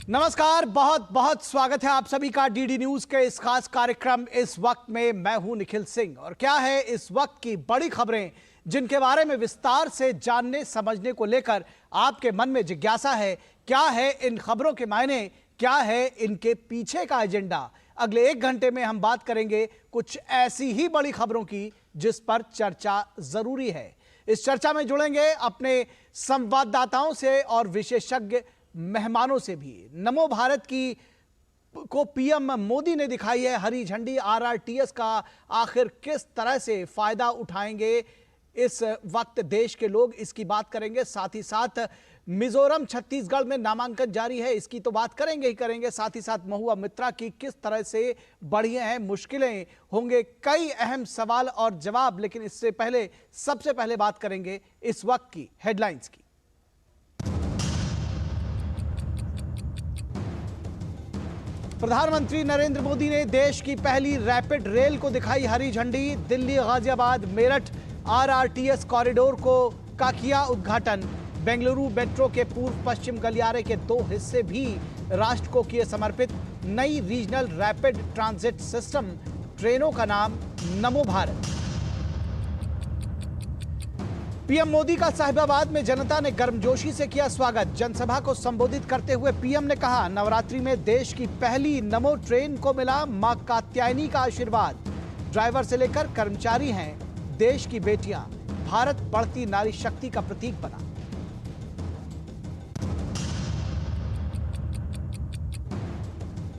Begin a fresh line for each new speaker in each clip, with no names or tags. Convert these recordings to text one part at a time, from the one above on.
नमस्कार, बहुत बहुत स्वागत है आप सभी का डीडी न्यूज के इस खास कार्यक्रम इस वक्त में। मैं हूं निखिल सिंह और क्या है इस वक्त की बड़ी खबरें जिनके बारे में विस्तार से जानने समझने को लेकर आपके मन में जिज्ञासा है। क्या है इन खबरों के मायने, क्या है इनके पीछे का एजेंडा। अगले 1 घंटे में हम बात करेंगे कुछ ऐसी ही बड़ी खबरों की जिस पर चर्चा जरूरी है। इस चर्चा में जुड़ेंगे अपने संवाददाताओं से और विशेषज्ञ मेहमानों से भी। नमो भारत की को पीएम मोदी ने दिखाई है हरी झंडी। आरआरटीएस का आखिर किस तरह से फायदा उठाएंगे इस वक्त देश के लोग, इसकी बात करेंगे। साथ ही साथ मिजोरम छत्तीसगढ़ में नामांकन जारी है, इसकी तो बात करेंगे ही करेंगे। साथ ही साथ महुआ मित्रा की किस तरह से बढ़ी हैं मुश्किलें, होंगे कई अहम सवाल और जवाब। लेकिन इससे पहले सबसे पहले बात करेंगे इस वक्त की हेडलाइंस की। प्रधानमंत्री नरेंद्र मोदी ने देश की पहली रैपिड रेल को दिखाई हरी झंडी। दिल्ली गाजियाबाद मेरठ आरआरटीएस कॉरिडोर का किया उद्घाटन। बेंगलुरु मेट्रो के पूर्व पश्चिम गलियारे के 2 हिस्से भी राष्ट्र को किए समर्पित। नई रीजनल रैपिड ट्रांजिट सिस्टम, ट्रेनों का नाम नमो भारत। पीएम मोदी का साहिबाबाद में जनता ने गर्मजोशी से किया स्वागत। जनसभा को संबोधित करते हुए पीएम ने कहा, नवरात्रि में देश की पहली नमो ट्रेन को मिला मां कात्यायनी का आशीर्वाद। ड्राइवर से लेकर कर्मचारी हैं देश की बेटियां। भारत बढ़ती नारी शक्ति का प्रतीक बना।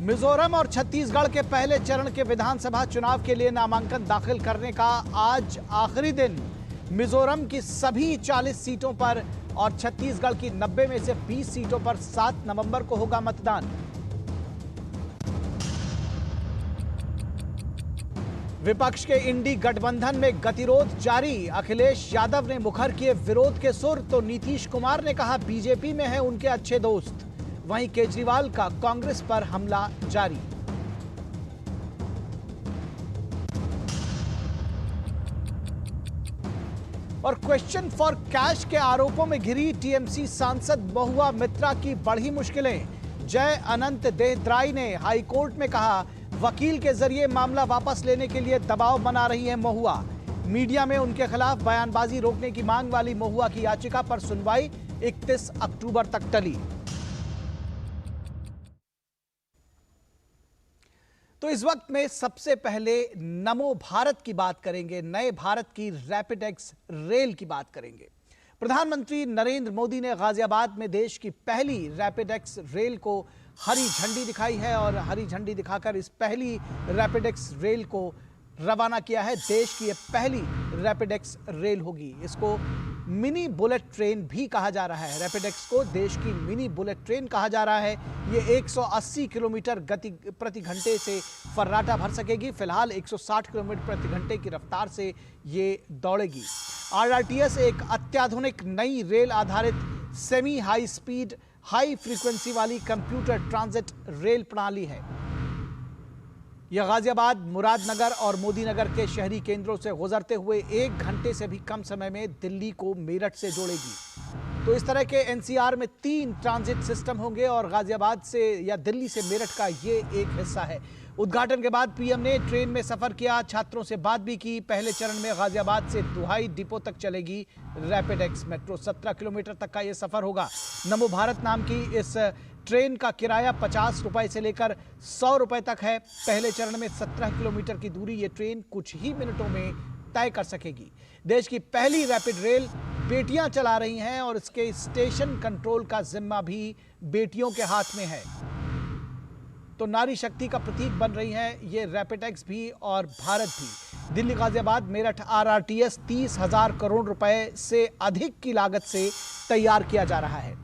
मिजोरम और छत्तीसगढ़ के पहले चरण के विधानसभा चुनाव के लिए नामांकन दाखिल करने का आज आखिरी दिन। मिजोरम की सभी 40 सीटों पर और छत्तीसगढ़ की 90 में से 20 सीटों पर 7 नवंबर को होगा मतदान। विपक्ष के इंडी गठबंधन में गतिरोध जारी। अखिलेश यादव ने मुखर किए विरोध के सुर, तो नीतीश कुमार ने कहा बीजेपी में हैं उनके अच्छे दोस्त। वहीं केजरीवाल का कांग्रेस पर हमला जारी। और क्वेश्चन फॉर कैश के आरोपों में घिरी टीएमसी सांसद महुआ मित्रा की बढ़ी मुश्किलें। जय अनंत देहद्राई ने हाईकोर्ट में कहा, वकील के जरिए मामला वापस लेने के लिए दबाव बना रही है महुआ। मीडिया में उनके खिलाफ बयानबाजी रोकने की मांग वाली महुआ की याचिका पर सुनवाई 31 अक्टूबर तक टली। तो इस वक्त में सबसे पहले नमो भारत की बात करेंगे, नए भारत की रैपिड एक्स रेल की बात करेंगे। प्रधानमंत्री नरेंद्र मोदी ने गाजियाबाद में देश की पहली रैपिड एक्स रेल को हरी झंडी दिखाई है और हरी झंडी दिखाकर इस पहली रैपिड एक्स रेल को रवाना किया है। देश की यह पहली रैपिड एक्स रेल होगी। इसको मिनी बुलेट ट्रेन भी कहा जा रहा है। रैपिड एक्स को देश की मिनी बुलेट ट्रेन कहा जा रहा है। ये 180 किलोमीटर गति प्रति घंटे से फर्राटा भर सकेगी। फिलहाल 160 किलोमीटर प्रति घंटे की रफ्तार से ये दौड़ेगी। आरआरटीएस एक अत्याधुनिक नई रेल आधारित semi high speed high frequency वाली कंप्यूटर ट्रांजिट रेल प्रणाली है। यह गाजियाबाद, मुरादनगर और मोदीनगर के शहरी केंद्रों से गुजरते हुए 1 घंटे से भी कम समय में दिल्ली को मेरठ से जोड़ेगी। तो इस तरह के एनसीआर में 3 ट्रांजिट सिस्टम होंगे और गाजियाबाद से या दिल्ली से मेरठ का ये एक हिस्सा है। उद्घाटन के बाद पीएम ने ट्रेन में सफर किया, छात्रों से बात भी की। पहले चरण में गाजियाबाद से दुहाई डिपो तक चलेगी रैपिड एक्स मेट्रो। 17 किलोमीटर तक का यह सफर होगा। नमो भारत नाम की इस ट्रेन का किराया 50 रुपए से लेकर 100 रुपए तक है। पहले चरण में 17 किलोमीटर की दूरी ये ट्रेन कुछ ही मिनटों में तय कर सकेगी। देश की पहली रैपिड रेल बेटियां चला रही हैं और इसके स्टेशन कंट्रोल का जिम्मा भी बेटियों के हाथ में है। तो नारी शक्ति का प्रतीक बन रही है ये रैपिड एक्स भी और भारत भी। दिल्ली गाजियाबाद मेरठ आरआरटीएस 30,000 करोड़ रुपए से अधिक की लागत से तैयार किया जा रहा है।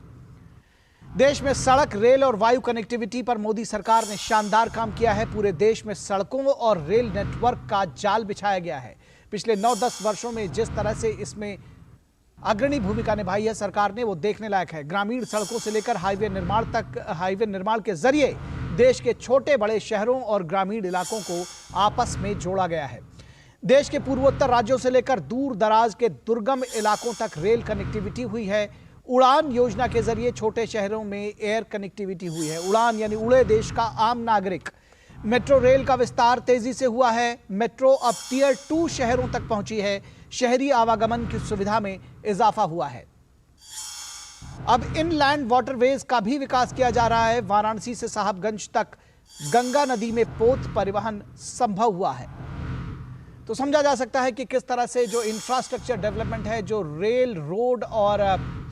देश में सड़क, रेल और वायु कनेक्टिविटी पर मोदी सरकार ने शानदार काम किया है। पूरे देश में सड़कों और रेल नेटवर्क का जाल बिछाया गया है। पिछले 9-10 वर्षों में जिस तरह से इसमें अग्रणी भूमिका निभाई है सरकार ने, वो देखने लायक है। ग्रामीण सड़कों से लेकर हाईवे निर्माण तक, हाईवे निर्माण के जरिए देश के छोटे बड़े शहरों और ग्रामीण इलाकों को आपस में जोड़ा गया है। देश के पूर्वोत्तर राज्यों से लेकर दूर दराज के दुर्गम इलाकों तक रेल कनेक्टिविटी हुई है। उड़ान योजना के जरिए छोटे शहरों में एयर कनेक्टिविटी हुई है। उड़ान यानी उड़े देश का आम नागरिक। मेट्रो रेल का विस्तार तेजी से हुआ है। मेट्रो अब टियर 2 शहरों तक पहुंची है। शहरी आवागमन की सुविधा में इजाफा हुआ है। अब इनलैंड वाटरवेज का भी विकास किया जा रहा है। वाराणसी से साहबगंज तक गंगा नदी में पोत परिवहन संभव हुआ है। तो समझा जा सकता है कि किस तरह से जो इंफ्रास्ट्रक्चर डेवलपमेंट है, जो रेल, रोड और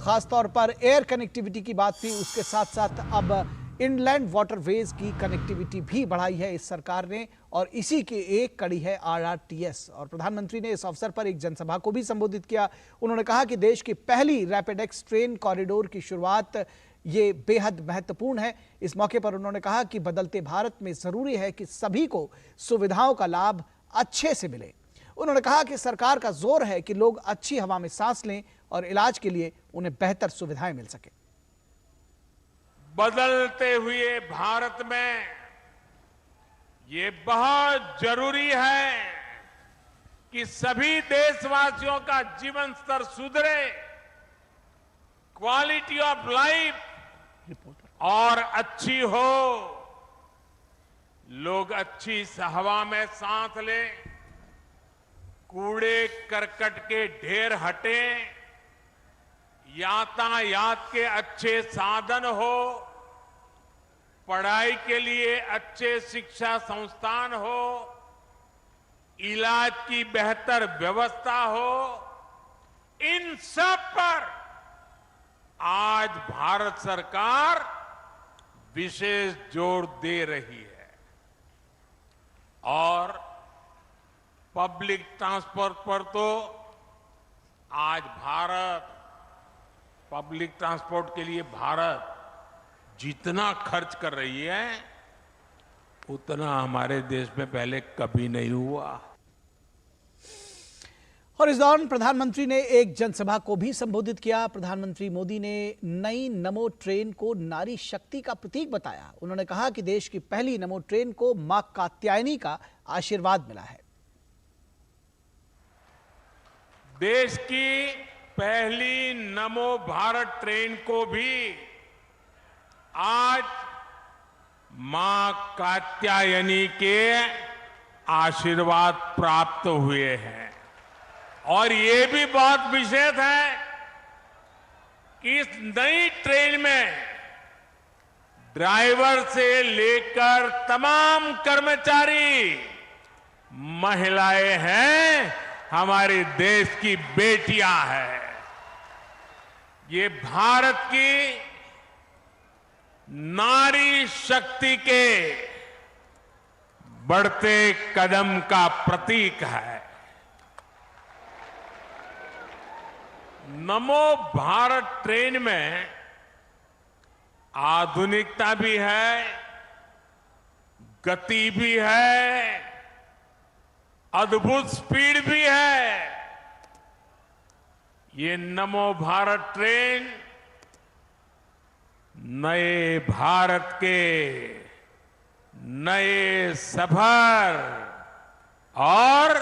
खासतौर पर एयर कनेक्टिविटी की बात थी, उसके साथ साथ अब इनलैंड वाटरवेज की कनेक्टिविटी भी बढ़ाई है इस सरकार ने, और इसी की एक कड़ी है RRTS। और प्रधानमंत्री ने इस अवसर पर एक जनसभा को भी संबोधित किया। उन्होंने कहा कि देश की पहली रैपिडेक्स ट्रेन कॉरिडोर की शुरुआत ये बेहद महत्वपूर्ण है। इस मौके पर उन्होंने कहा कि बदलते भारत में जरूरी है कि सभी को सुविधाओं का लाभ अच्छे से मिले। उन्होंने कहा कि सरकार का जोर है कि लोग अच्छी हवा में सांस लें और इलाज के लिए उन्हें बेहतर सुविधाएं मिल सके।
बदलते हुए भारत में ये बहुत जरूरी है कि सभी देशवासियों का जीवन स्तर सुधरे, क्वालिटी ऑफ लाइफ और अच्छी हो, लोग अच्छी हवा में सांस लें, कूड़े करकट के ढेर हटें, यातायात के अच्छे साधन हो, पढ़ाई के लिए अच्छे शिक्षा संस्थान हो, इलाज की बेहतर व्यवस्था हो, इन सब पर आज भारत सरकार विशेष जोर दे रही है। और पब्लिक ट्रांसपोर्ट पर तो आज पब्लिक ट्रांसपोर्ट के लिए भारत जितना खर्च कर रही है उतना हमारे देश में पहले कभी नहीं हुआ।
और इस दौरान प्रधानमंत्री ने एक जनसभा को भी संबोधित किया। प्रधानमंत्री मोदी ने नई नमो ट्रेन को नारी शक्ति का प्रतीक बताया। उन्होंने कहा कि देश की पहली नमो ट्रेन को मां कात्यायनी का आशीर्वाद मिला है।
देश की पहली नमो भारत ट्रेन को भी आज मां कात्यायनी के आशीर्वाद प्राप्त हुए हैं। और ये भी बहुत विशेष है कि इस नई ट्रेन में ड्राइवर से लेकर तमाम कर्मचारी महिलाएं हैं, हमारे देश की बेटियां हैं। ये भारत की नारी शक्ति के बढ़ते कदम का प्रतीक है। नमो भारत ट्रेन में आधुनिकता भी है, गति भी है, अद्भुत स्पीड भी है। ये नमो भारत ट्रेन नए भारत के नए सफर और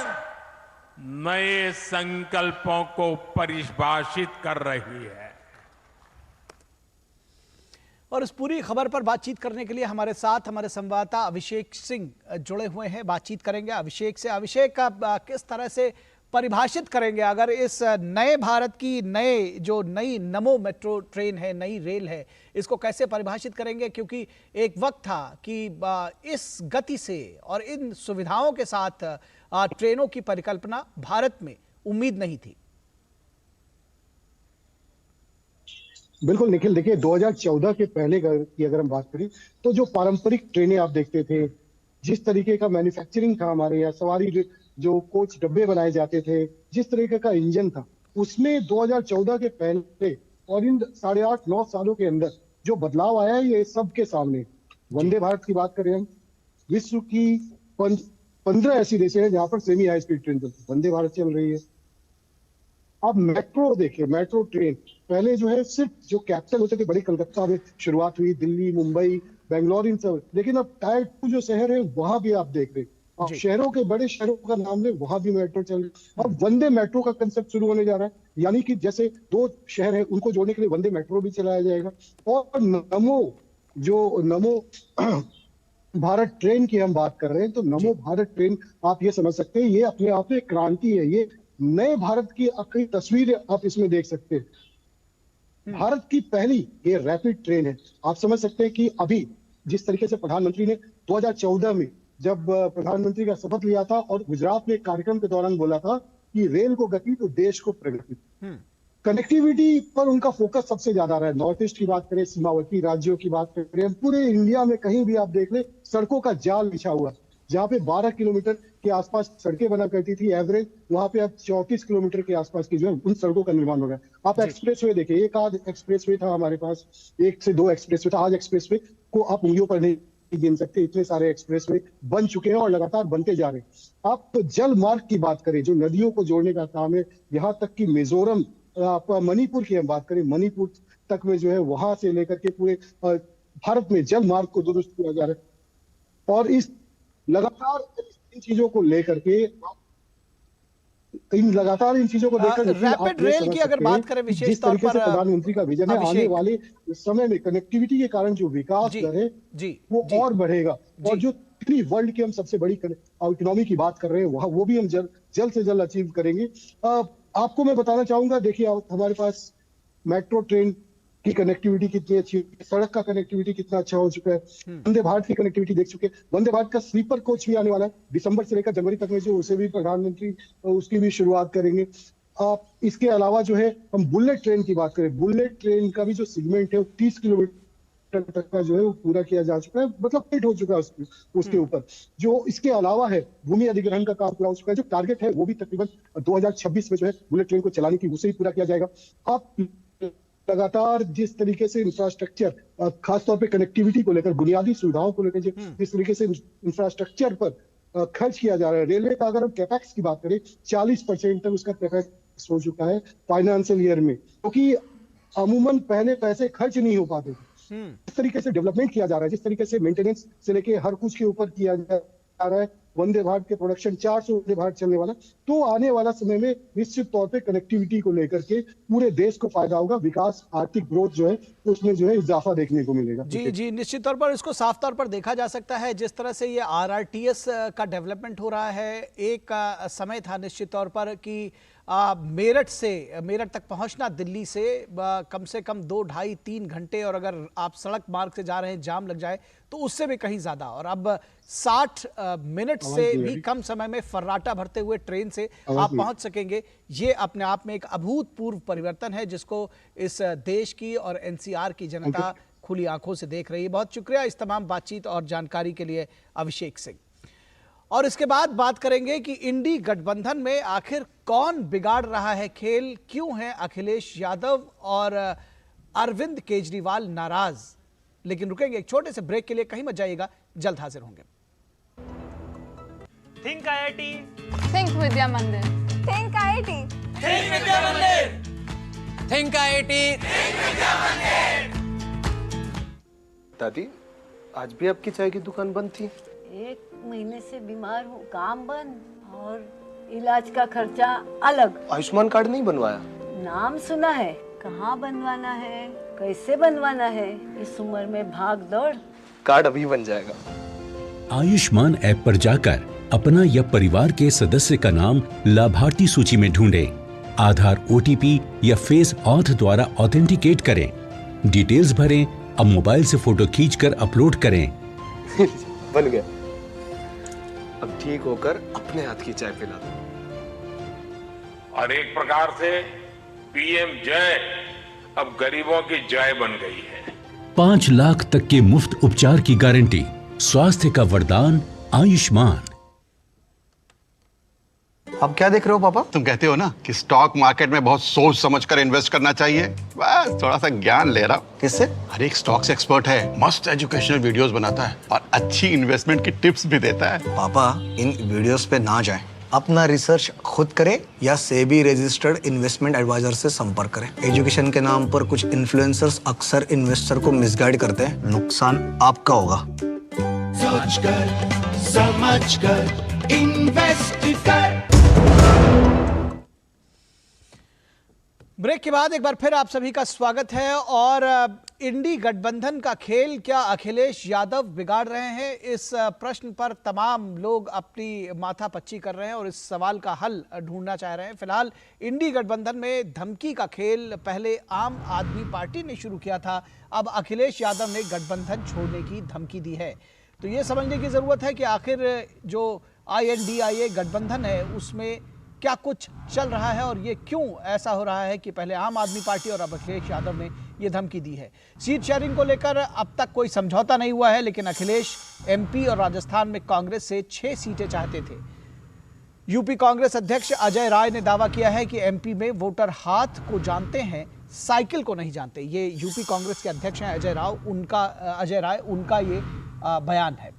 नए संकल्पों को परिभाषित कर रही है।
और इस पूरी खबर पर बातचीत करने के लिए हमारे साथ हमारे संवाददाता अभिषेक सिंह जुड़े हुए हैं। बातचीत करेंगे अभिषेक से। अभिषेक, किस तरह से परिभाषित करेंगे अगर इस नए भारत की नई नमो मेट्रो ट्रेन है, नई रेल है, इसको कैसे परिभाषित करेंगे? क्योंकि एक वक्त था कि इस गति से और इन सुविधाओं के साथ ट्रेनों की परिकल्पना भारत में उम्मीद नहीं थी।
बिल्कुल निखिल, देखिए 2014 के पहले की अगर हम बात करें तो जो पारंपरिक ट्रेनें आप देखते थे, जिस तरीके का मैन्युफैक्चरिंग था हमारे यहाँ, सवारी जो कोच डब्बे बनाए जाते थे, जिस तरीके का इंजन था, उसमें 2014 के पहले और इन 8.5-9 सालों के अंदर जो बदलाव आया है ये सबके सामने। वंदे भारत की बात करें हम, विश्व की 15 ऐसी देशें हैं जहां पर सेमी हाई स्पीड ट्रेन चलती, वंदे भारत चल रही है। अब मेट्रो देखिए, मेट्रो ट्रेन पहले जो है सिर्फ जो कैपिटल होते थे, बड़ी कलकत्ता में शुरुआत हुई, दिल्ली, मुंबई, बेंगलोर, इन सब, लेकिन अब टायर 2 जो शहर है वहां भी आप देख रहे आप शहरों के, बड़े शहरों का नाम ले, वहां भी मेट्रो चल रही है। अब वंदे मेट्रो का कंसेप्ट शुरू होने जा रहा है, यानी कि जैसे 2 शहर है उनको जोड़ने के लिए वंदे मेट्रो भी चलाया जाएगा। और नमो भारत ट्रेन की हम बात कर रहे हैं, तो नमो भारत ट्रेन आप ये समझ सकते हैं, ये अपने आप में क्रांति है। ये नए भारत की कई तस्वीरें आप इसमें देख सकते हैं। भारत की पहली ये रैपिड ट्रेन है। आप समझ सकते हैं कि अभी जिस तरीके से प्रधानमंत्री ने 2014 में जब प्रधानमंत्री का शपथ लिया था और गुजरात में एक कार्यक्रम के दौरान बोला था कि रेल को गति तो देश को प्रगति, कनेक्टिविटी पर उनका फोकस सबसे ज्यादा रहा है। नॉर्थ ईस्ट की बात करें, सीमावर्ती राज्यों की बात करें, पूरे इंडिया में कहीं भी आप देख ले सड़कों का जाल बिछा हुआ है। जहाँ पे 12 किलोमीटर के आसपास सड़कें बना करती थी एवरेज, वहां पे अब 34 किलोमीटर के आसपास की जो है उन सड़कों का निर्माण हो रहा है। आप एक्सप्रेसवे देखिए, एक आध एक्सप्रेसवे था हमारे पास, 1 से 2 एक्सप्रेसवे था। आज एक्सप्रेसवे को आप उंगलियों पर नहीं गिन सकते, इतने सारे एक्सप्रेसवे बन चुके हैं और लगातार बनते जा रहे हैं। आप तो जल मार्ग की बात करें, जो नदियों को जोड़ने का काम है, यहाँ तक कि मिजोरम, मणिपुर की हम बात करें, मणिपुर तक में जो है वहां से लेकर के पूरे भारत में जल मार्ग को दुरुस्त किया जा रहा है। और इस लगातार इन चीजों को लेकर के
रैपिड रेल की अगर बात करें विशेष तौर पर,
प्रधानमंत्री का विजन है, आने वाले समय में कनेक्टिविटी के कारण जो विकास दर है वो और बढ़ेगा। और जो वर्ल्ड की हम सबसे बड़ी इकोनॉमी की बात कर रहे हैं, वहां वो भी हम जल्द से जल्द अचीव करेंगे। आपको मैं बताना चाहूंगा, देखिए हमारे पास मेट्रो ट्रेन की कनेक्टिविटी कितनी अच्छी है, सड़क का कनेक्टिविटी कितना अच्छा हो चुका है, वंदे भारत की कनेक्टिविटी देख चुके हैं। वंदे भारत का स्लीपर कोच भी आने वाला है दिसंबर से लेकर जनवरी तक में, जो उसे भी प्रधानमंत्री उसकी भी शुरुआत करेंगे। आप इसके अलावा जो है हम बुलेट ट्रेन की बात करें, बुलेट ट्रेन का भी जो सेगमेंट है 30 किलोमीटर तक का जो है वो पूरा किया जा चुका है, मतलब फिट हो चुका है उसके ऊपर। जो इसके अलावा है भूमि अधिग्रहण का काम पूरा हो चुका है। जो टारगेट है वो भी तकरीबन 2026 में जो है बुलेट ट्रेन को चलाने की उसे भी पूरा किया जाएगा। आप लगातार जिस तरीके से इंफ्रास्ट्रक्चर, खासतौर पे कनेक्टिविटी को लेकर, बुनियादी सुविधाओं को लेकर जिस तरीके से इंफ्रास्ट्रक्चर पर खर्च किया जा रहा है, रेलवे का अगर हम कैपेक्स की बात करें 40% तक उसका कैपेक्स हो चुका है फाइनेंशियल ईयर में, क्योंकि अमूमन पहले पैसे खर्च नहीं हो पाते थे। जिस तरीके से डेवलपमेंट किया जा रहा है, जिस तरीके से मेंटेनेंस से लेके हर कुछ के ऊपर किया जा रहा है, वंदे भारत के प्रोडक्शन 400 वंदे भारत चलने वाला, तो आने वाला समय में निश्चित तौर पे कनेक्टिविटी को लेकर के पूरे देश को फायदा होगा, विकास, आर्थिक ग्रोथ जो है उसमें जो है इजाफा देखने को मिलेगा।
जी, निश्चित तौर पर इसको साफ तौर पर देखा जा सकता है। जिस तरह से ये RRTS का डेवलपमेंट हो रहा है, एक समय था निश्चित तौर पर कि मेरठ तक पहुंचना दिल्ली से कम से कम 2, 2.5, 3 घंटे, और अगर आप सड़क मार्ग से जा रहे हैं जाम लग जाए तो उससे भी कहीं ज्यादा, और अब 60 मिनट से भी कम समय में फर्राटा भरते हुए ट्रेन से आप पहुंच सकेंगे। ये अपने आप में एक अभूतपूर्व परिवर्तन है जिसको इस देश की और NCR की जनता खुली आंखों से देख रही है। बहुत शुक्रिया इस तमाम बातचीत और जानकारी के लिए अभिषेक सिंह। और इसके बाद बात करेंगे कि इंडी गठबंधन में आखिर कौन बिगाड़ रहा है खेल, क्यों हैं अखिलेश यादव और अरविंद केजरीवाल नाराज। लेकिन रुकेंगे एक छोटे से ब्रेक के लिए, कहीं मत जाइएगा, जल्द हाजिर होंगे।
थिंक IIT,
थिंक विद्या मंदिर,
थिंक IIT,
थिंक विद्या मंदिर,
थिंक IIT,
थिंक विद्या मंदिर।
दादी, आज भी आपकी चाय की दुकान बंद थी?
1 महीने से बीमार हूँ, काम बंद और इलाज का खर्चा अलग।
आयुष्मान कार्ड नहीं बनवाया?
नाम सुना है, कहाँ बनवाना है, कैसे बनवाना है, इस उम्र में भाग दौड़।
कार्ड अभी बन जाएगा।
आयुष्मान ऐप पर जाकर अपना या परिवार के सदस्य का नाम लाभार्थी सूची में ढूंढें, आधार, OTP या फेस ऑथ द्वारा ऑथेंटिकेट करें, डिटेल्स भरें, अब मोबाइल से फोटो खींचकर अपलोड करें।
बन गया। अब ठीक होकर अपने हाथ की चाय पिला दो।
और एक प्रकार से PM जय अब गरीबों की जय बन गई है।
5 लाख तक के मुफ्त उपचार की गारंटी, स्वास्थ्य का वरदान आयुष्मान।
अब क्या देख रहे हो पापा?
तुम कहते हो ना कि स्टॉक मार्केट में बहुत सोच समझकर इन्वेस्ट करना चाहिए, बस थोड़ा सा ज्ञान ले रहा हूं।
किससे?
हर एक स्टॉक्स एक्सपर्ट है, मस्त एजुकेशनल वीडियोस बनाता है और अच्छी इन्वेस्टमेंट की टिप्स भी देता है।
पापा इन वीडियोस पे ना जाएं, अपना रिसर्च खुद करें या सेबी रजिस्टर्ड इन्वेस्टमेंट एडवाइजर से संपर्क करें। एजुकेशन के नाम पर कुछ इन्फ्लुएंसर्स अक्सर इन्वेस्टर को मिसगाइड करते हैं, नुकसान आपका होगा।
सोच कर समझ कर
इन्वेस्ट कर।
ब्रेक के बाद एक बार फिर आप सभी का स्वागत है। और इंडी गठबंधन का खेल क्या अखिलेश यादव बिगाड़ रहे हैं, इस प्रश्न पर तमाम लोग अपनी माथापच्ची कर रहे हैं और इस सवाल का हल ढूंढना चाह रहे हैं। फिलहाल इंडी गठबंधन में धमकी का खेल पहले आम आदमी पार्टी ने शुरू किया था, अब अखिलेश यादव ने गठबंधन छोड़ने की धमकी दी है। तो ये समझने की जरूरत है कि आखिर जो INDIA गठबंधन है उसमें क्या कुछ चल रहा है और ये क्यों ऐसा हो रहा है कि पहले आम आदमी पार्टी और अब अखिलेश यादव ने ये धमकी दी है। सीट शेयरिंग को लेकर अब तक कोई समझौता नहीं हुआ है, लेकिन अखिलेश MP और राजस्थान में कांग्रेस से 6 सीटें चाहते थे। यूपी कांग्रेस अध्यक्ष अजय राय ने दावा किया है कि MP में वोटर हाथ को जानते हैं, साइकिल को नहीं जानते। ये यूपी कांग्रेस के अध्यक्ष हैं अजय राय, उनका ये बयान है।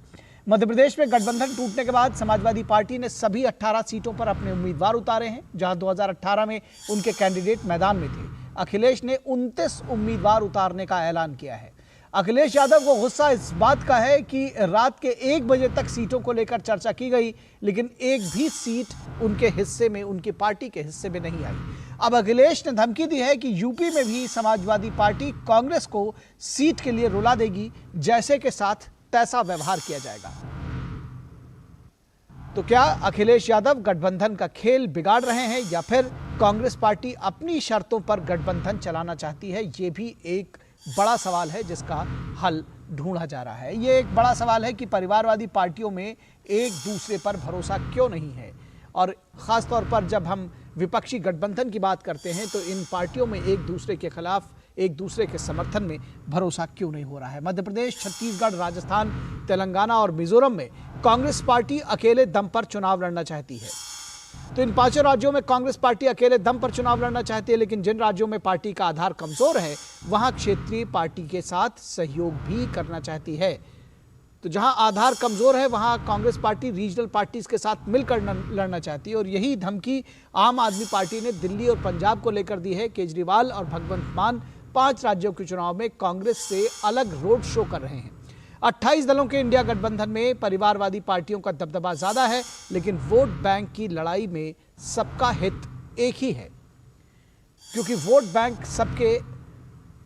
मध्य प्रदेश में गठबंधन टूटने के बाद समाजवादी पार्टी ने सभी 18 सीटों पर अपने उम्मीदवार उतारे हैं, जहां 2018 में उनके कैंडिडेट मैदान में थे। अखिलेश ने 29 उम्मीदवार उतारने का ऐलान किया है। अखिलेश यादव को गुस्सा इस बात का है कि रात के 1 बजे तक सीटों को लेकर चर्चा की गई, लेकिन एक भी सीट उनके हिस्से में, उनकी पार्टी के हिस्से में नहीं आई। अब अखिलेश ने धमकी दी है कि यूपी में भी समाजवादी पार्टी कांग्रेस को सीट के लिए रुला देगी, जैसे के साथ तैसा व्यवहार किया जाएगा। तो क्या अखिलेश यादव गठबंधन का खेल बिगाड़ रहे हैं या फिर कांग्रेस पार्टी अपनी शर्तों पर गठबंधन चलाना चाहती है? ये भी एक बड़ा सवाल है जिसका हल ढूंढा जा रहा है। ये एक बड़ा सवाल है कि परिवारवादी पार्टियों में एक दूसरे पर भरोसा क्यों नहीं है, और खासतौर पर जब हम विपक्षी गठबंधन की बात करते हैं तो इन पार्टियों में एक दूसरे के खिलाफ, एक दूसरे के समर्थन में भरोसा क्यों नहीं हो रहा है। मध्य प्रदेश, छत्तीसगढ़, राजस्थान, तेलंगाना और मिजोरम में कांग्रेस पार्टी अकेले दम पर चुनाव लड़ना चाहती है। तो इन 5 राज्यों में कांग्रेस पार्टी अकेले दम पर चुनाव लड़ना चाहती है, लेकिन जिन राज्यों में पार्टी का आधार कमजोर है वहां क्षेत्रीय पार्टी के साथ सहयोग भी करना चाहती है। तो जहां आधार कमजोर है वहां कांग्रेस पार्टी रीजनल पार्टीज के साथ मिलकर लड़ना चाहती है, और यही धमकी आम आदमी पार्टी ने दिल्ली और पंजाब को लेकर दी है। केजरीवाल और भगवंत मान 5 राज्यों के चुनाव में कांग्रेस से अलग रोड शो कर रहे हैं। 28 दलों के इंडिया गठबंधन में परिवारवादी पार्टियों का दबदबा ज्यादा है, लेकिन वोट बैंक की लड़ाई में सबका हित एक ही है, क्योंकि वोट बैंक सबके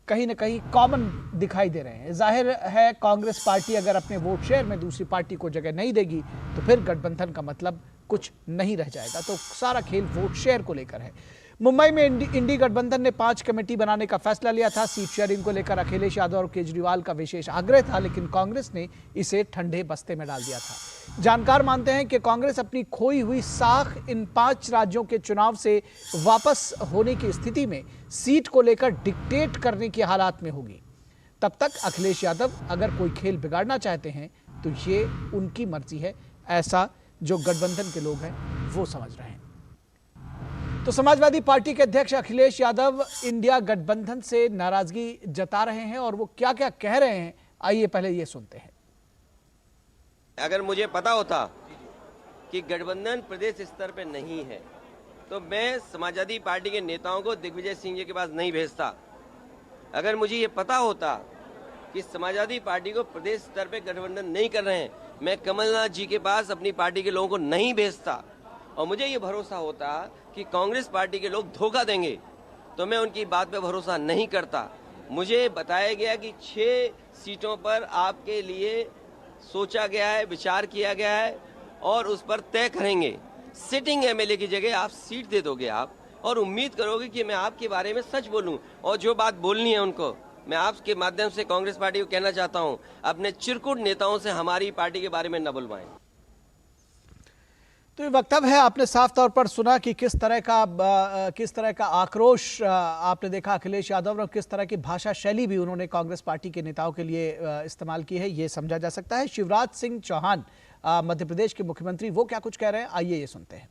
कहीं ना कहीं कॉमन दिखाई दे रहे हैं। जाहिर है कांग्रेस पार्टी अगर अपने वोट शेयर में दूसरी पार्टी को जगह नहीं देगी तो फिर गठबंधन का मतलब कुछ नहीं रह जाएगा। तो सारा खेल वोट शेयर को लेकर है। मुंबई में इंडी गठबंधन ने 5 कमेटी बनाने का फैसला लिया था। सीट शेयरिंग को लेकर अखिलेश यादव और केजरीवाल का विशेष आग्रह था, लेकिन कांग्रेस ने इसे ठंडे बस्ते में डाल दिया था। जानकार मानते हैं कि कांग्रेस अपनी खोई हुई साख इन 5 राज्यों के चुनाव से वापस होने की स्थिति में सीट को लेकर डिक्टेट करने की हालात में होगी। तब तक अखिलेश यादव अगर कोई खेल बिगाड़ना चाहते हैं तो ये उनकी मर्जी है, ऐसा जो गठबंधन के लोग हैं वो समझ रहे हैं। तो समाजवादी पार्टी के अध्यक्ष अखिलेश यादव इंडिया गठबंधन से नाराजगी जता रहे हैं, और वो क्या क्या कह रहे हैं आइए पहले ये सुनते हैं।
अगर मुझे पता होता कि गठबंधन प्रदेश स्तर पे नहीं है तो मैं समाजवादी पार्टी के नेताओं को दिग्विजय सिंह जी के पास नहीं भेजता। अगर मुझे ये पता होता कि समाजवादी पार्टी को प्रदेश स्तर पे गठबंधन नहीं कर रहे हैं, मैं कमलनाथ जी के पास अपनी पार्टी के लोगों को नहीं भेजता। और मुझे ये भरोसा होता कि कांग्रेस पार्टी के लोग धोखा देंगे तो मैं उनकी बात पे भरोसा नहीं करता। मुझे बताया गया कि 6 सीटों पर आपके लिए सोचा गया है, विचार किया गया है और उस पर तय करेंगे। सिटिंग एमएलए की जगह आप सीट दे दोगे आप, और उम्मीद करोगे कि मैं आपके बारे में सच बोलूं, और जो बात बोलनी है उनको मैं आपके माध्यम से कांग्रेस पार्टी को कहना चाहता हूं, अपने चिरकुट नेताओं से हमारी पार्टी के बारे में न बुलवाएं।
तो ये वक्तव्य है, आपने साफ तौर पर सुना कि किस तरह का आक्रोश आपने देखा अखिलेश यादव, और किस तरह की भाषा शैली भी उन्होंने कांग्रेस पार्टी के नेताओं के लिए इस्तेमाल की है, ये समझा जा सकता है। शिवराज सिंह चौहान मध्य प्रदेश के मुख्यमंत्री, वो क्या कुछ कह रहे हैं आइए ये सुनते हैं।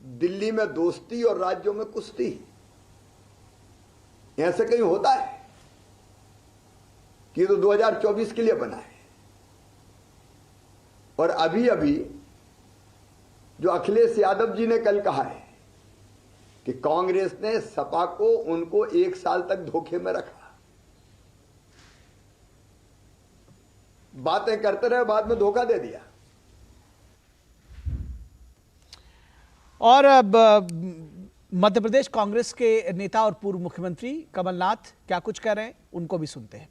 दिल्ली में दोस्ती और राज्यों में कुश्ती, ऐसे कहीं होता है कि तो 2024 के लिए बना है। और अभी अभी जो अखिलेश यादव जी ने कल कहा है कि कांग्रेस ने सपा को उनको 1 साल तक धोखे में रखा, बातें करते रहे, बाद में धोखा दे दिया।
और अब मध्य प्रदेश कांग्रेस के नेता और पूर्व मुख्यमंत्री कमलनाथ क्या कुछ कह रहे हैं, उनको भी सुनते हैं।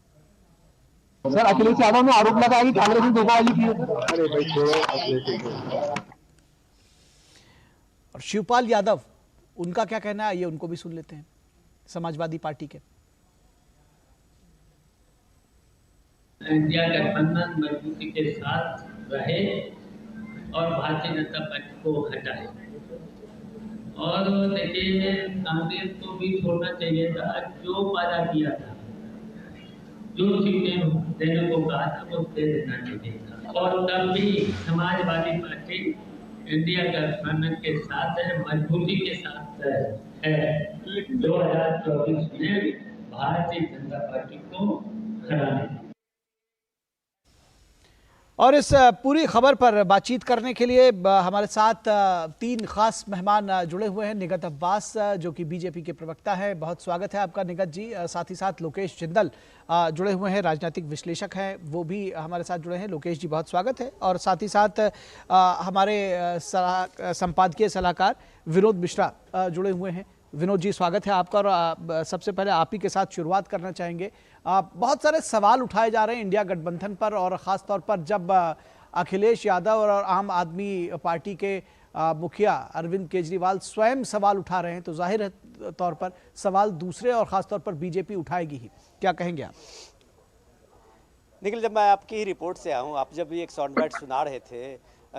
सर, अखिलेश यादव ने आरोप लगाया कि कांग्रेस ने धोखाधड़ी की है। अरे भाई छोड़ो।
और शिवपाल यादव, उनका क्या कहना है, ये उनको भी सुन लेते हैं, समाजवादी पार्टी के।
इंडिया गठबंधन मजबूती के साथ रहे और भारतीय जनता पार्टी को हटाए। और देखिए, कांग्रेस को भी छोड़ना चाहिए था। जो वादा किया था, जो सीटें देने को कहा था, वो दे देना चाहिए था। और तब भी समाजवादी पार्टी इंडिया गठबंधन के साथ है, मजबूती के साथ है। 2024 में भारतीय जनता पार्टी को हराने।
और इस पूरी खबर पर बातचीत करने के लिए हमारे साथ तीन खास मेहमान जुड़े हुए हैं। निगत अब्बास, जो कि बीजेपी के प्रवक्ता हैं, बहुत स्वागत है आपका निगत जी। साथ ही साथ लोकेश जिंदल जुड़े हुए हैं, राजनीतिक विश्लेषक हैं, वो भी हमारे साथ जुड़े हैं। लोकेश जी, बहुत स्वागत है। और साथ ही साथ हमारे संपादकीय सलाहकार विनोद मिश्रा जुड़े हुए हैं। विनोद जी, स्वागत है आपका। और सबसे पहले आप ही के साथ शुरुआत करना चाहेंगे। बहुत सारे सवाल उठाए जा रहे हैं इंडिया गठबंधन पर, और ख़ास तौर पर जब अखिलेश यादव और आम आदमी पार्टी के मुखिया अरविंद केजरीवाल स्वयं सवाल उठा रहे हैं, तो जाहिर तौर पर सवाल दूसरे और ख़ास तौर पर बीजेपी उठाएगी ही। क्या कहेंगे आप?
निखिल, जब मैं आपकी ही रिपोर्ट से आऊँ, आप जब भी एक साउंड बाइट सुना रहे थे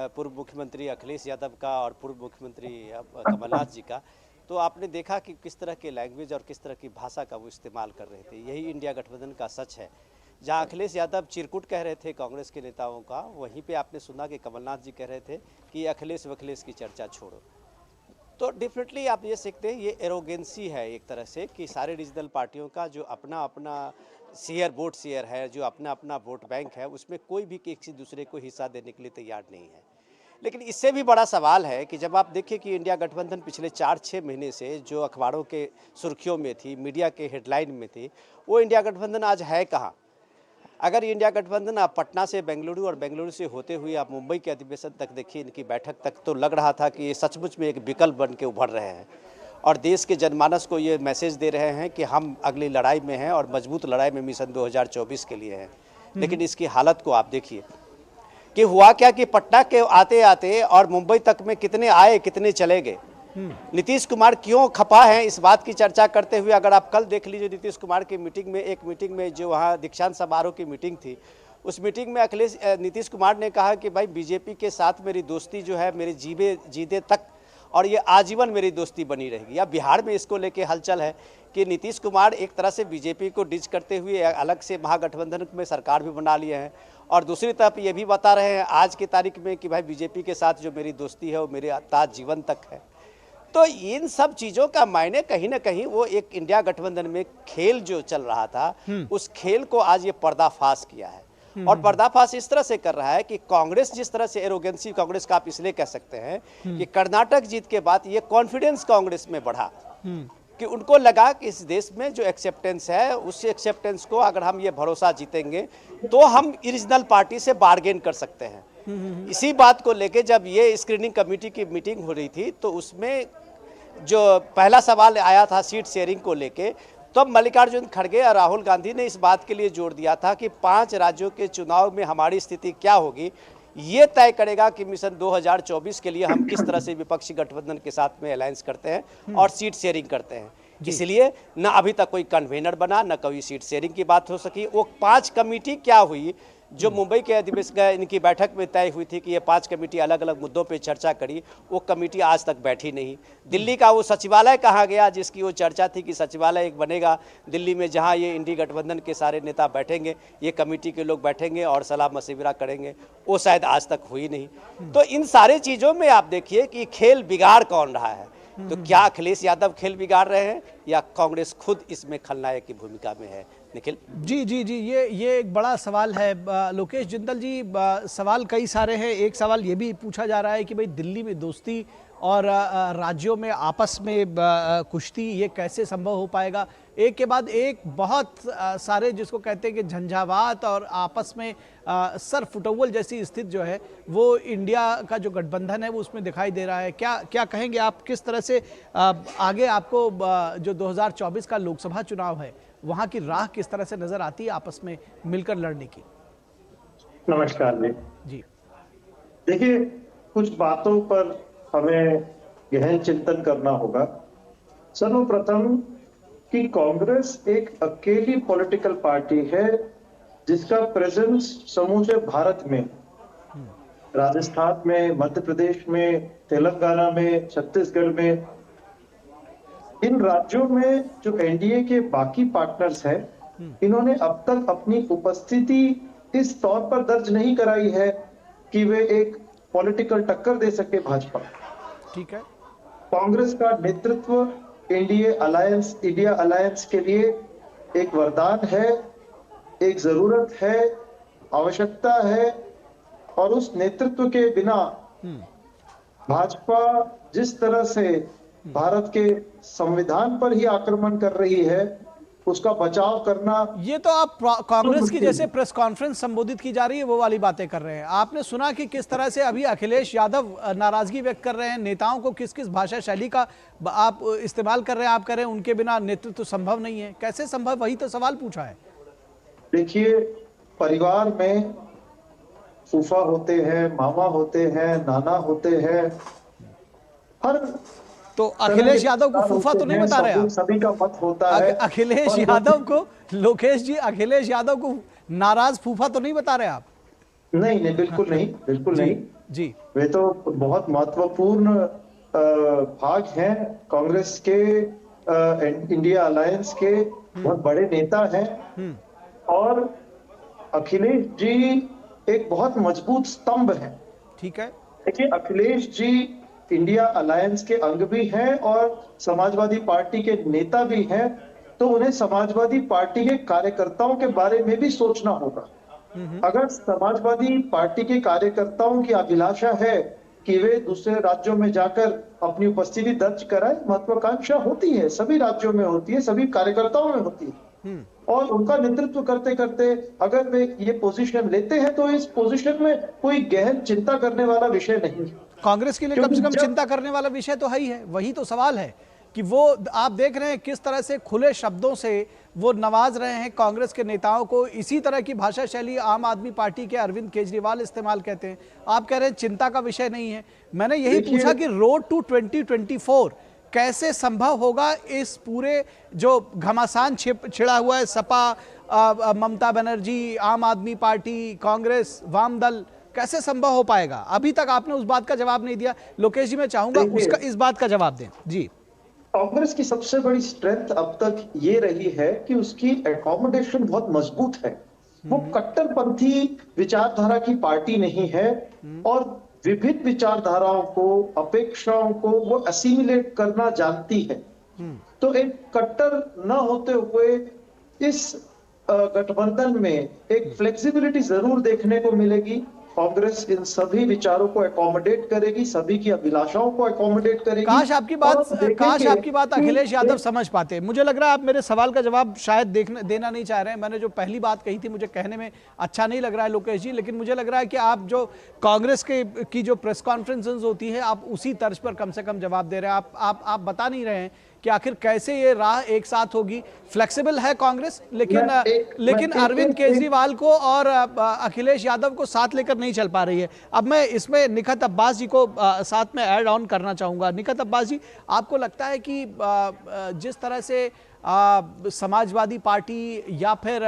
पूर्व मुख्यमंत्री अखिलेश यादव का और पूर्व मुख्यमंत्री कमलनाथ जी का, तो आपने देखा कि किस तरह के लैंग्वेज और किस तरह की भाषा का वो इस्तेमाल कर रहे थे। यही इंडिया गठबंधन का सच है। जहां अखिलेश यादव चिरकुट कह रहे थे कांग्रेस के नेताओं का, वहीं पे आपने सुना कि कमलनाथ जी कह रहे थे कि अखिलेश वखिलेश की चर्चा छोड़ो। तो डेफिनेटली आप ये सीखते हैं, ये एरोगेंसी है एक तरह से कि सारे रीजनल पार्टियों का जो अपना अपना वोट शेयर है, जो अपना अपना वोट बैंक है, उसमें कोई भी किसी दूसरे को हिस्सा देने के लिए तैयार नहीं है। लेकिन इससे भी बड़ा सवाल है कि जब आप देखिए कि इंडिया गठबंधन पिछले 4-6 महीने से जो अखबारों के सुर्खियों में थी, मीडिया के हेडलाइन में थी, वो इंडिया गठबंधन आज है कहाँ। अगर इंडिया गठबंधन आप पटना से बेंगलुरु और बेंगलुरु से होते हुए आप मुंबई के अधिवेशन तक देखिए, इनकी बैठक तक, तो लग रहा था कि ये सचमुच में एक विकल्प बन के उभर रहे हैं और देश के जनमानस को ये मैसेज दे रहे हैं कि हम अगली लड़ाई में हैं और मजबूत लड़ाई में मिशन 2024 के लिए हैं। लेकिन इसकी हालत को आप देखिए कि हुआ क्या कि पटना के आते आते और मुंबई तक में कितने आए, कितने चले गए। नीतीश कुमार क्यों खपा है, इस बात की चर्चा करते हुए अगर आप कल देख लीजिए नीतीश कुमार की एक मीटिंग में जो वहाँ दीक्षांत समारोह की मीटिंग थी, उस मीटिंग में नीतीश कुमार ने कहा कि भाई बीजेपी के साथ मेरी दोस्ती जो है मेरे जीते तक और ये आजीवन मेरी दोस्ती बनी रहेगी। या बिहार में इसको लेके हलचल है कि नीतीश कुमार एक तरह से बीजेपी को डिच करते हुए अलग से महागठबंधन में सरकार भी बना लिए हैं और दूसरी तरफ ये भी बता रहे हैं आज की तारीख में कि भाई बीजेपी के साथ जो मेरी दोस्ती है वो मेरे ताज जीवन तक है। तो इन सब चीज़ों का मायने कहीं ना कहीं वो एक इंडिया गठबंधन में खेल जो चल रहा था, उस खेल को आज ये पर्दाफाश किया है। और पर्दाफाश इस तरह से कर रहा है कि कांग्रेस जिस तरह से एरोगेंसी कांग्रेस का आप इसलिए कह सकते हैं कि कर्नाटक जीत के बाद ये कॉन्फिडेंस कांग्रेस में बढ़ा कि उनको लगा कि इस देश में जो एक्सेप्टेंस है, उस एक्सेप्टेंस को अगर हम ये भरोसा जीतेंगे तो हम रीजनल पार्टी से बार्गेन कर सकते हैं। इसी बात को लेके जब ये स्क्रीनिंग कमेटी की मीटिंग हो रही थी तो उसमें जो पहला सवाल आया था सीट शेयरिंग को लेके, तब मल्लिकार्जुन खड़गे और राहुल गांधी ने इस बात के लिए जोर दिया था कि 5 राज्यों के चुनाव में हमारी स्थिति क्या होगी, ये तय करेगा कि मिशन 2024 के लिए हम किस तरह से विपक्षी गठबंधन के साथ में अलायंस करते हैं और सीट शेयरिंग करते हैं। इसलिए न अभी तक कोई कन्वेनर बना, न कोई सीट शेयरिंग की बात हो सकी। वो 5 कमेटी क्या हुई जो मुंबई के अधिवेशन इनकी बैठक में तय हुई थी कि ये 5 कमेटी अलग अलग मुद्दों पे चर्चा करी, वो कमेटी आज तक बैठी नहीं। दिल्ली का वो सचिवालय कहाँ गया जिसकी वो चर्चा थी कि सचिवालय एक बनेगा दिल्ली में जहाँ ये इंडी गठबंधन के सारे नेता बैठेंगे, ये कमेटी के लोग बैठेंगे और सलाह मशविरा करेंगे, वो शायद आज तक हुई नहीं। तो इन सारे चीज़ों में आप देखिए कि खेल बिगाड़ कौन रहा है। तो क्या अखिलेश यादव खेल बिगाड़ रहे हैं या कांग्रेस खुद इसमें खलनायक की भूमिका में है? निखिल
जी, ये एक बड़ा सवाल है। लोकेश जिंदल जी, सवाल कई सारे हैं। एक सवाल ये भी पूछा जा रहा है कि भाई दिल्ली में दोस्ती और राज्यों में आपस में कुश्ती, ये कैसे संभव हो पाएगा? एक के बाद एक बहुत सारे जिसको कहते हैं कि झंझावात और आपस में सर फुटौल जैसी स्थिति जो है वो इंडिया का जो गठबंधन है वो उसमें दिखाई दे रहा है। क्या कहेंगे आप, किस तरह से आगे आपको जो 2024 का लोकसभा चुनाव है वहाँ की राह किस तरह से नजर आती है आपस में मिलकर लड़ने की?
नमस्कार
जी।
देखिए, कुछ बातों पर हमें गहन चिंतन करना होगा। सर्वप्रथम कि कांग्रेस एक अकेली पॉलिटिकल पार्टी है जिसका प्रेजेंस समूचे भारत में, राजस्थान में, मध्य प्रदेश में, तेलंगाना में, छत्तीसगढ़ में, इन राज्यों में जो एनडीए के बाकी पार्टनर्स हैं, इन्होंने अब तक अपनी उपस्थिति इस तौर पर दर्ज नहीं कराई है कि वे एक पॉलिटिकल टक्कर दे सके भाजपा।
ठीक है।
कांग्रेस का नेतृत्व इंडिया अलायंस के लिए एक वरदान है, एक जरूरत है, आवश्यकता है, और उस नेतृत्व के बिना भाजपा जिस तरह से भारत के संविधान पर ही आक्रमण कर रही है उसका बचाव करना।
ये तो आप कांग्रेस की जैसे प्रेस कॉन्फ्रेंस संबोधित की जा रही है वो वाली बातें कर रहे हैं। आपने सुना कि किस तरह से अभी अखिलेश यादव नाराजगी व्यक्त कर रहे हैं, नेताओं को किस किस भाषा शैली का आप इस्तेमाल कर रहे हैं, आप कर रहे हैं उनके बिना नेतृत्व संभव नहीं है। कैसे संभव, वही तो सवाल पूछा है।
देखिए, परिवार में फूफा होते हैं, मामा होते हैं, नाना होते हैं, हर
तो अखिलेश यादव को फूफा तो नहीं बता रहे आप?
सभी का मत होता है।
अखिलेश यादव को, लोकेश जी, अखिलेश यादव को नाराज फूफा तो नहीं बता रहे आप?
नहीं, बिल्कुल नहीं, बिल्कुल नहीं
जी।
वे तो बहुत महत्वपूर्ण भाग हैं कांग्रेस के, इंडिया अलायंस के बहुत बड़े नेता हैं, और अखिलेश जी एक बहुत मजबूत स्तंभ है।
ठीक है।
देखिए, अखिलेश जी इंडिया अलायंस के अंग भी हैं और समाजवादी पार्टी के नेता भी हैं, तो उन्हें समाजवादी पार्टी के कार्यकर्ताओं के बारे में भी सोचना होगा। अगर समाजवादी पार्टी के कार्यकर्ताओं की अभिलाषा है कि वे दूसरे राज्यों में जाकर अपनी उपस्थिति दर्ज कराएं, महत्वाकांक्षा होती है, सभी राज्यों में होती है, सभी कार्यकर्ताओं में होती है, और उनका नेतृत्व करते करते अगर वे ये पोजीशन लेते हैं तो इस पोजीशन में कोई गहन चिंता करने वाला विषय नहीं है।
कांग्रेस के लिए कम से कम चिंता करने वाला विषय तो है ही है। वही तो सवाल है कि वो आप देख रहे हैं किस तरह से खुले शब्दों से वो नवाज रहे हैं कांग्रेस के नेताओं को। इसी तरह की भाषा शैली आम आदमी पार्टी के अरविंद केजरीवाल इस्तेमाल कहते हैं। आप कह रहे हैं चिंता का विषय नहीं है। मैंने यही पूछा कि रोड टू 2024 कैसे संभव होगा इस पूरे जो घमासान छिड़ा हुआ है, सपा, ममता बनर्जी, आम आदमी पार्टी, कांग्रेस, वाम दल, कैसे संभव हो पाएगा? अभी तक आपने उस बात का जवाब नहीं दिया। लोकेश जी, मैं चाहूंगा उसका इस बात का जवाब दें। जी।
कांग्रेस की सबसे बड़ी स्ट्रेंथ अब तक ये रही है कि उसकी एकोमोडेशन बहुत मजबूत है। वो कट्टरपंथी विचारधारा की पार्टी नहीं है और विभिन्न विचारधाराओं को, अपेक्षाओं को वो असिमिलेट करना जानती है। तो एक कट्टर न होते हुए इस गठबंधन में एक फ्लेक्सिबिलिटी जरूर देखने को मिलेगी। कांग्रेस इन सभी विचारों को एकोमोडेट करेगी, सभी की अभिलाषाओं को एकोमोडेट करेगी।
काश आपकी बात अखिलेश यादव समझ पाते। मुझे लग रहा है आप मेरे सवाल का जवाब शायद देना नहीं चाह रहे हैं। मैंने जो पहली बात कही थी मुझे कहने में अच्छा नहीं लग रहा है लोकेश जी, लेकिन मुझे लग रहा है कि आप जो कांग्रेस की जो प्रेस कॉन्फ्रेंसेस होती है आप उसी तर्ज पर कम से कम जवाब दे रहे हैं। आप बता नहीं रहे हैं कि आखिर कैसे ये राह एक साथ होगी। फ्लेक्सिबल है कांग्रेस, लेकिन अरविंद केजरीवाल को और अखिलेश यादव को साथ लेकर नहीं चल पा रही है। अब मैं इसमें निखत अब्बास जी को साथ में ऐड ऑन करना चाहूंगा। निखत अब्बास जी, आपको लगता है कि जिस तरह से समाजवादी पार्टी या फिर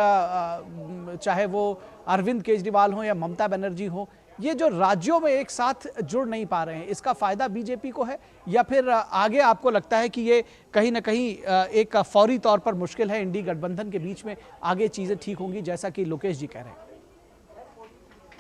चाहे वो अरविंद केजरीवाल हो या ममता बनर्जी हो, ये जो राज्यों में एक साथ जुड़ नहीं पा रहे हैं, इसका फायदा बीजेपी को है या फिर आगे आपको लगता है कि ये कहीं ना कहीं एक फौरी तौर पर मुश्किल है, इंडी गठबंधन के बीच में आगे चीजें ठीक होंगी, जैसा कि लोकेश जी कह रहे हैं?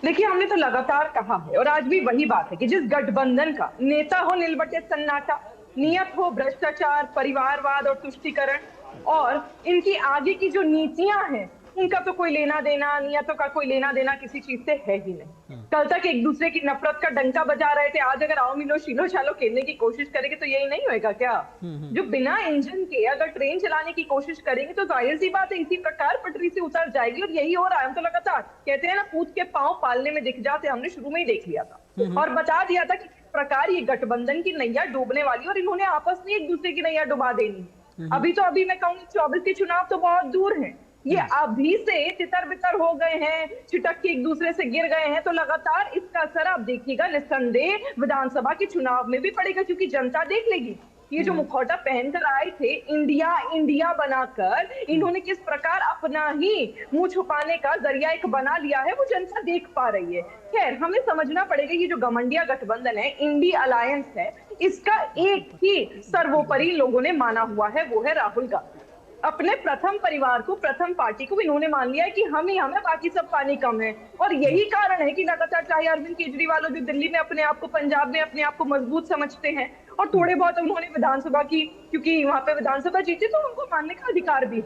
देखिए, हमने तो लगातार कहा है और आज भी वही बात है कि जिस गठबंधन का नेता हो निलबटे सन्नाटा, नियत हो भ्रष्टाचार, परिवारवाद और तुष्टीकरण, और इनकी आगे की जो नीतियां हैं उनका तो कोई लेना देना, नियतों का कोई लेना देना किसी चीज से है ही नहीं। कल तक एक दूसरे की नफरत का डंका बजा रहे थे, आज अगर आओ मिलो शीलो शालो खेलने की कोशिश करेंगे तो यही नहीं होएगा क्या? जो बिना इंजन के अगर ट्रेन चलाने की कोशिश करेंगे तो जाहिर सी बात है इसी प्रकार पटरी से उतर जाएगी, और यही हो रहा है। हम तो लगातार कहते हैं ना, पूत के पांव पालने में दिख जाते, हमने शुरू में ही देख लिया था और बता दिया था कि किस प्रकार ये गठबंधन की नैया डूबने वाली, और इन्होंने आपस में एक दूसरे की नैया डुबा देनी। अभी मैं कहूंगी 24 के चुनाव तो बहुत दूर हैं, ये अभी से तितर बितर हो गए हैं, छिटक के एक दूसरे से गिर गए हैं, तो लगातार इसका असर आप देखिएगा निस्संदेह विधानसभा के चुनाव में भी पड़ेगा, क्योंकि जनता देख लेगी ये जो मुखौटा पहनकर आए थे इंडिया इंडिया बनाकर, इन्होंने किस प्रकार अपना ही मुंह छुपाने का जरिया एक बना लिया है, वो जनता देख पा रही है। खैर, हमें समझना पड़ेगा ये जो घमंडिया गठबंधन है, इंडी अलायंस है, इसका एक ही सर्वोपरि लोगों ने माना हुआ है, वो है राहुल गांधी। अपने प्रथम परिवार को, प्रथम पार्टी को इन्होंने मान लिया है कि हम ही हम है, बाकी सब पानी कम है। और यही कारण है कि लगातार चाहे अरविंद केजरीवाल जो दिल्ली में अपने आप को, पंजाब में अपने आप को मजबूत समझते हैं, और थोड़े बहुत उन्होंने विधानसभा की, क्योंकि वहां पे विधानसभा जीती तो उनको मानने का अधिकार भी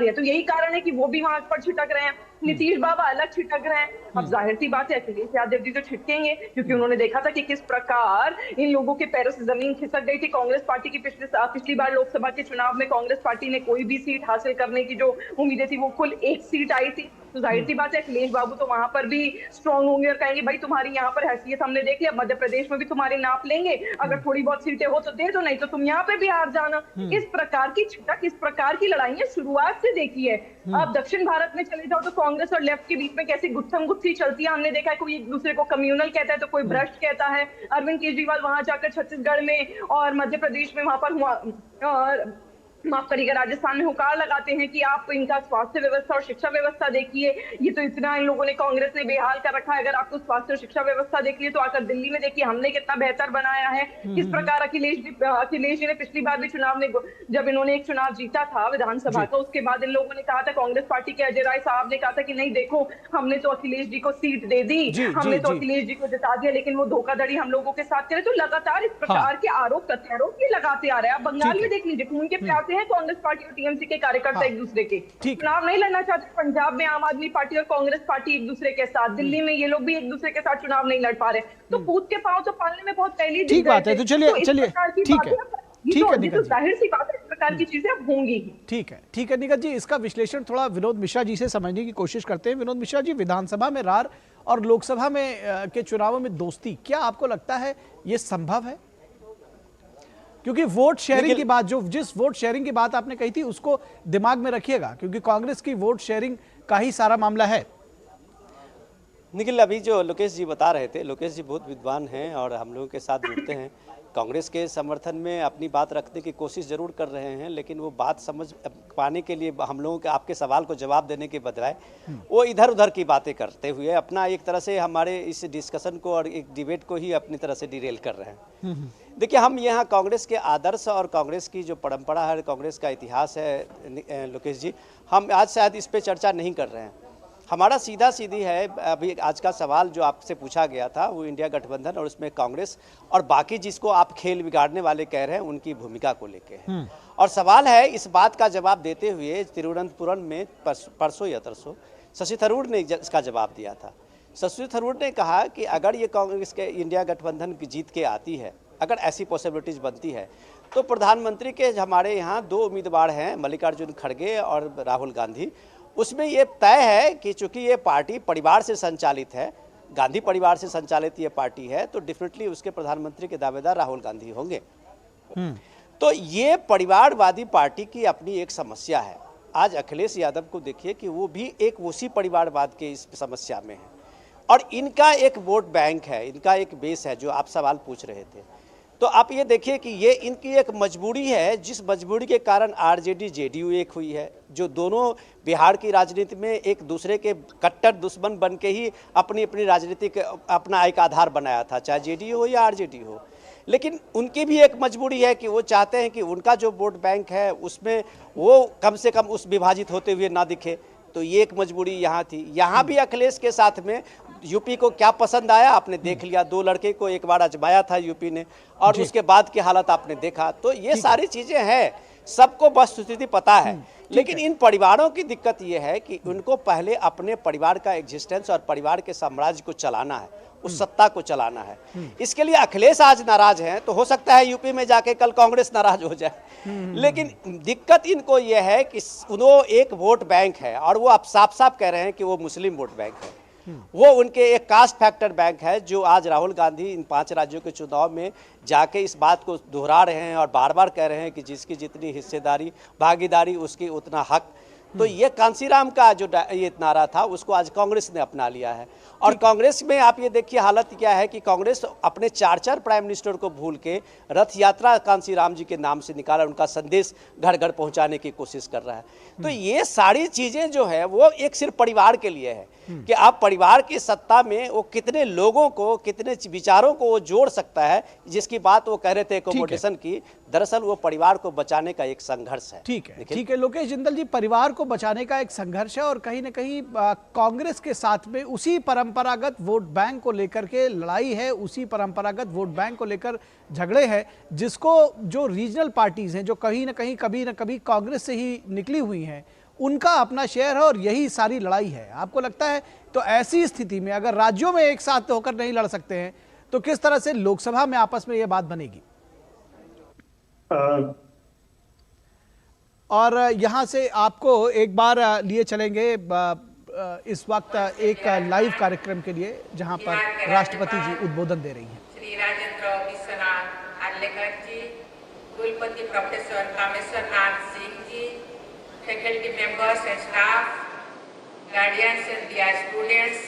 है, तो यही कारण है कि वो भी वहां पर छिटक रहे हैं। नीतीश बाबा अलग छिटक रहे हैं। अब जाहिर सी बात है अखिलेश यादव जी तो छिटकेंगे, क्योंकि उन्होंने देखा था कि किस प्रकार इन लोगों के पैरों से जमीन खिसक गई थी। कांग्रेस पार्टी की पिछली बार लोकसभा के चुनाव में कांग्रेस पार्टी ने कोई भी सीट हासिल करने की जो उम्मीदें थी, वो कुल 1 सीट आई थी। तो जाहिर सी बात है अखिलेश बाबू तो वहां पर भी स्ट्रांग होंगे और कहेंगे भाई तुम्हारी यहाँ पर हैसियत हमने देख लिया, मध्य प्रदेश में भी तुम्हारे नाप लेंगे, अगर थोड़ी बहुत सीटें हो तो दे दो, नहीं तो तुम यहाँ पे भी हार जाना। इस प्रकार की छिटक, इस प्रकार की लड़ाइयां शुरुआत से देखी है। आप दक्षिण भारत में चले जाओ तो कांग्रेस और लेफ्ट के बीच में कैसी गुत्थम गुत्थी चलती है, हमने देखा है। कोई एक दूसरे को कम्युनल कहता है तो कोई भ्रष्ट कहता है। अरविंद केजरीवाल वहां जाकर छत्तीसगढ़ में और मध्य प्रदेश में वहां पर हुआ, माफ करिएगा, राजस्थान में हुकार लगाते हैं कि आप इनका स्वास्थ्य व्यवस्था और शिक्षा व्यवस्था देखिए, ये तो इतना इन लोगों ने, कांग्रेस ने बेहाल कर रखा है। अगर आपको स्वास्थ्य और शिक्षा व्यवस्था देखिए तो आकर दिल्ली में देखिए हमने कितना बेहतर बनाया है। किस प्रकार अखिलेश जी ने पिछली बार भी चुनाव में, जब इन्होंने एक चुनाव जीता था विधानसभा का, उसके बाद इन लोगों ने कहा था, कांग्रेस पार्टी के अजय राय साहब ने कहा था कि नहीं देखो हमने तो अखिलेश जी को सीट दे दी, हमने तो अखिलेश जी को जिता दिया, लेकिन वो धोखाधड़ी हम लोगों के साथ करे। तो लगातार इस प्रकार के आरोप प्रत्यारोप ये लगाते आ रहे हैं। आप बंगाल में देख लीजिए, खून के प्यासे हैं कांग्रेस पार्टी और टीएमसी के कार्यकर्ता एक दूसरे के, चुनाव नहीं लड़ना चाहते। पंजाब में आम आदमी पार्टी और कांग्रेस पार्टी एक दूसरे के साथ, दिल्ली में ये लोग भी एक दूसरे के साथ चुनाव नहीं लड़ पा रहे। तो पूत के पांव तो पालने में बहुत पहले
ठीक बात है। तो चलिए ठीक है,
जाहिर सी बात है इस प्रकार की चीजें होंगी ही।
ठीक है निगत जी, इसका विश्लेषण थोड़ा विनोद मिश्रा जी से समझने की कोशिश करते हैं। विनोद मिश्रा जी, विधानसभा में रार और लोकसभा में के चुनावों में दोस्ती, क्या आपको लगता है ये संभव है? क्योंकि वोट शेयरिंग की बात, जिस वोट शेयरिंग की बात आपने कही थी उसको दिमाग में रखिएगा, क्योंकि कांग्रेस की वोट शेयरिंग का ही सारा मामला है।
निखिल, अभी जो लोकेश जी बता रहे थे, लोकेश जी बहुत विद्वान हैं और हम लोगों के साथ जुड़ते हैं, कांग्रेस के समर्थन में अपनी बात रखने की कोशिश जरूर कर रहे हैं, लेकिन वो बात समझ पाने के लिए हम लोगों के आपके सवाल को जवाब देने के बजाय वो इधर उधर की बातें करते हुए अपना एक तरह से हमारे इस डिस्कशन को और एक डिबेट को ही अपनी तरह से डिरेल कर रहे हैं। देखिए, हम यहाँ कांग्रेस के आदर्श और कांग्रेस की जो परंपरा है, कांग्रेस का इतिहास है लोकेश जी, हम आज शायद इस पर चर्चा नहीं कर रहे हैं। हमारा सीधा सीधी है, अभी आज का सवाल जो आपसे पूछा गया था वो इंडिया गठबंधन और उसमें कांग्रेस और बाकी जिसको आप खेल बिगाड़ने वाले कह रहे हैं उनकी भूमिका को लेके है। और सवाल है, इस बात का जवाब देते हुए तिरुवनंतपुरम में परसों या तरसों शशि थरूर ने इसका जवाब दिया था। शशि थरूर ने कहा कि अगर ये कांग्रेस के इंडिया गठबंधन की जीत के आती है, अगर ऐसी पॉसिबिलिटीज बनती है, तो प्रधानमंत्री के हमारे यहाँ 2 उम्मीदवार हैं, मल्लिकार्जुन खड़गे और राहुल गांधी। उसमें ये तय है कि चूंकि ये पार्टी परिवार से संचालित है, गांधी परिवार से संचालित ये पार्टी है, तो डेफिनेटली उसके प्रधानमंत्री के दावेदार राहुल गांधी होंगे। तो ये परिवारवादी पार्टी की अपनी एक समस्या है। आज अखिलेश यादव को देखिए कि वो भी एक उसी परिवारवाद के इस समस्या में है, और इनका एक वोट बैंक है, इनका एक बेस है, जो आप सवाल पूछ रहे थे। तो आप ये देखिए कि ये इनकी एक मजबूरी है, जिस मजबूरी के कारण आरजेडी जेडीयू एक हुई है, जो दोनों बिहार की राजनीति में एक दूसरे के कट्टर दुश्मन बन के ही अपनी अपनी राजनीतिक अपना एक आधार बनाया था, चाहे जेडीयू हो या आरजेडी हो। लेकिन उनकी भी एक मजबूरी है कि वो चाहते हैं कि उनका जो वोट बैंक है उसमें वो कम से कम उस विभाजित होते हुए ना दिखे। तो ये एक मजबूरी यहाँ थी। यहाँ भी अखिलेश के साथ में यूपी को क्या पसंद आया आपने देख लिया, 2 लड़के को एक बार आजमाया था यूपी ने, और उसके बाद की हालत आपने देखा। तो ये सारी चीज़ें हैं सबको वस्तुस्थिति पता है। लेकिन इन परिवारों की दिक्कत ये है कि उनको पहले अपने परिवार का एग्जिस्टेंस और परिवार के साम्राज्य को चलाना है, उस सत्ता को चलाना है। इसके लिए अखिलेश आज नाराज हैं, तो हो सकता है यूपी में जाके कल कांग्रेस नाराज हो जाए। लेकिन दिक्कत इनको ये है कि वो एक वोट बैंक है, और वो आप साफ साफ कह रहे हैं कि वो मुस्लिम वोट बैंक है। वो उनके एक कास्ट फैक्टर बैंक है, जो आज राहुल गांधी इन 5 राज्यों के चुनाव में जाके इस बात को दोहरा रहे हैं और बार बार कह रहे हैं कि जिसकी जितनी हिस्सेदारी भागीदारी उसकी उतना हक। तो ये कांसीराम का जो ये नारा था उसको आज कांग्रेस ने अपना लिया है। और कांग्रेस में आप ये देखिए हालत क्या है कि कांग्रेस अपने 4 प्राइम मिनिस्टर को भूल के रथ यात्रा कांसीराम जी के नाम से निकाला, उनका संदेश घर घर पहुंचाने की कोशिश कर रहा है। तो ये सारी चीजें जो है वो एक सिर्फ परिवार के लिए है कि आप परिवार की सत्ता में वो कितने लोगों को, कितने विचारों को वो जोड़ सकता है, जिसकी बात वो कह रहे थे एकोमोडेशन की। दरअसल वो परिवार को बचाने का एक संघर्ष है।
ठीक है लोकेश जिंदल जी, परिवार को बचाने का एक संघर्ष है और कहीं ना कहीं कांग्रेस के साथ में उसी परंपरागत वोट बैंक को लेकर के लड़ाई है, उसी परंपरागत वोट बैंक को लेकर झगड़े हैं, जिसको जो रीजनल पार्टीज हैं जो कहीं ना कभी कांग्रेस से ही निकली हुई हैं, उनका अपना शेयर है और यही सारी लड़ाई है। आपको लगता है तो ऐसी स्थिति में अगर राज्यों में एक साथ होकर नहीं लड़ सकते हैं तो किस तरह से लोकसभा में आपस में यह बात बनेगी? और यहां से आपको एक बार लिए चलेंगे इस वक्त एक लाइव कार्यक्रम के लिए जहां पर राष्ट्रपति जी उद्बोधन दे रही हैं।
श्री राजेंद्र विश्वनाथ आर्लेकर जी, कुलपति professor Kameshwar Nath Singh ji, faculty members and staff, guardians and dear students,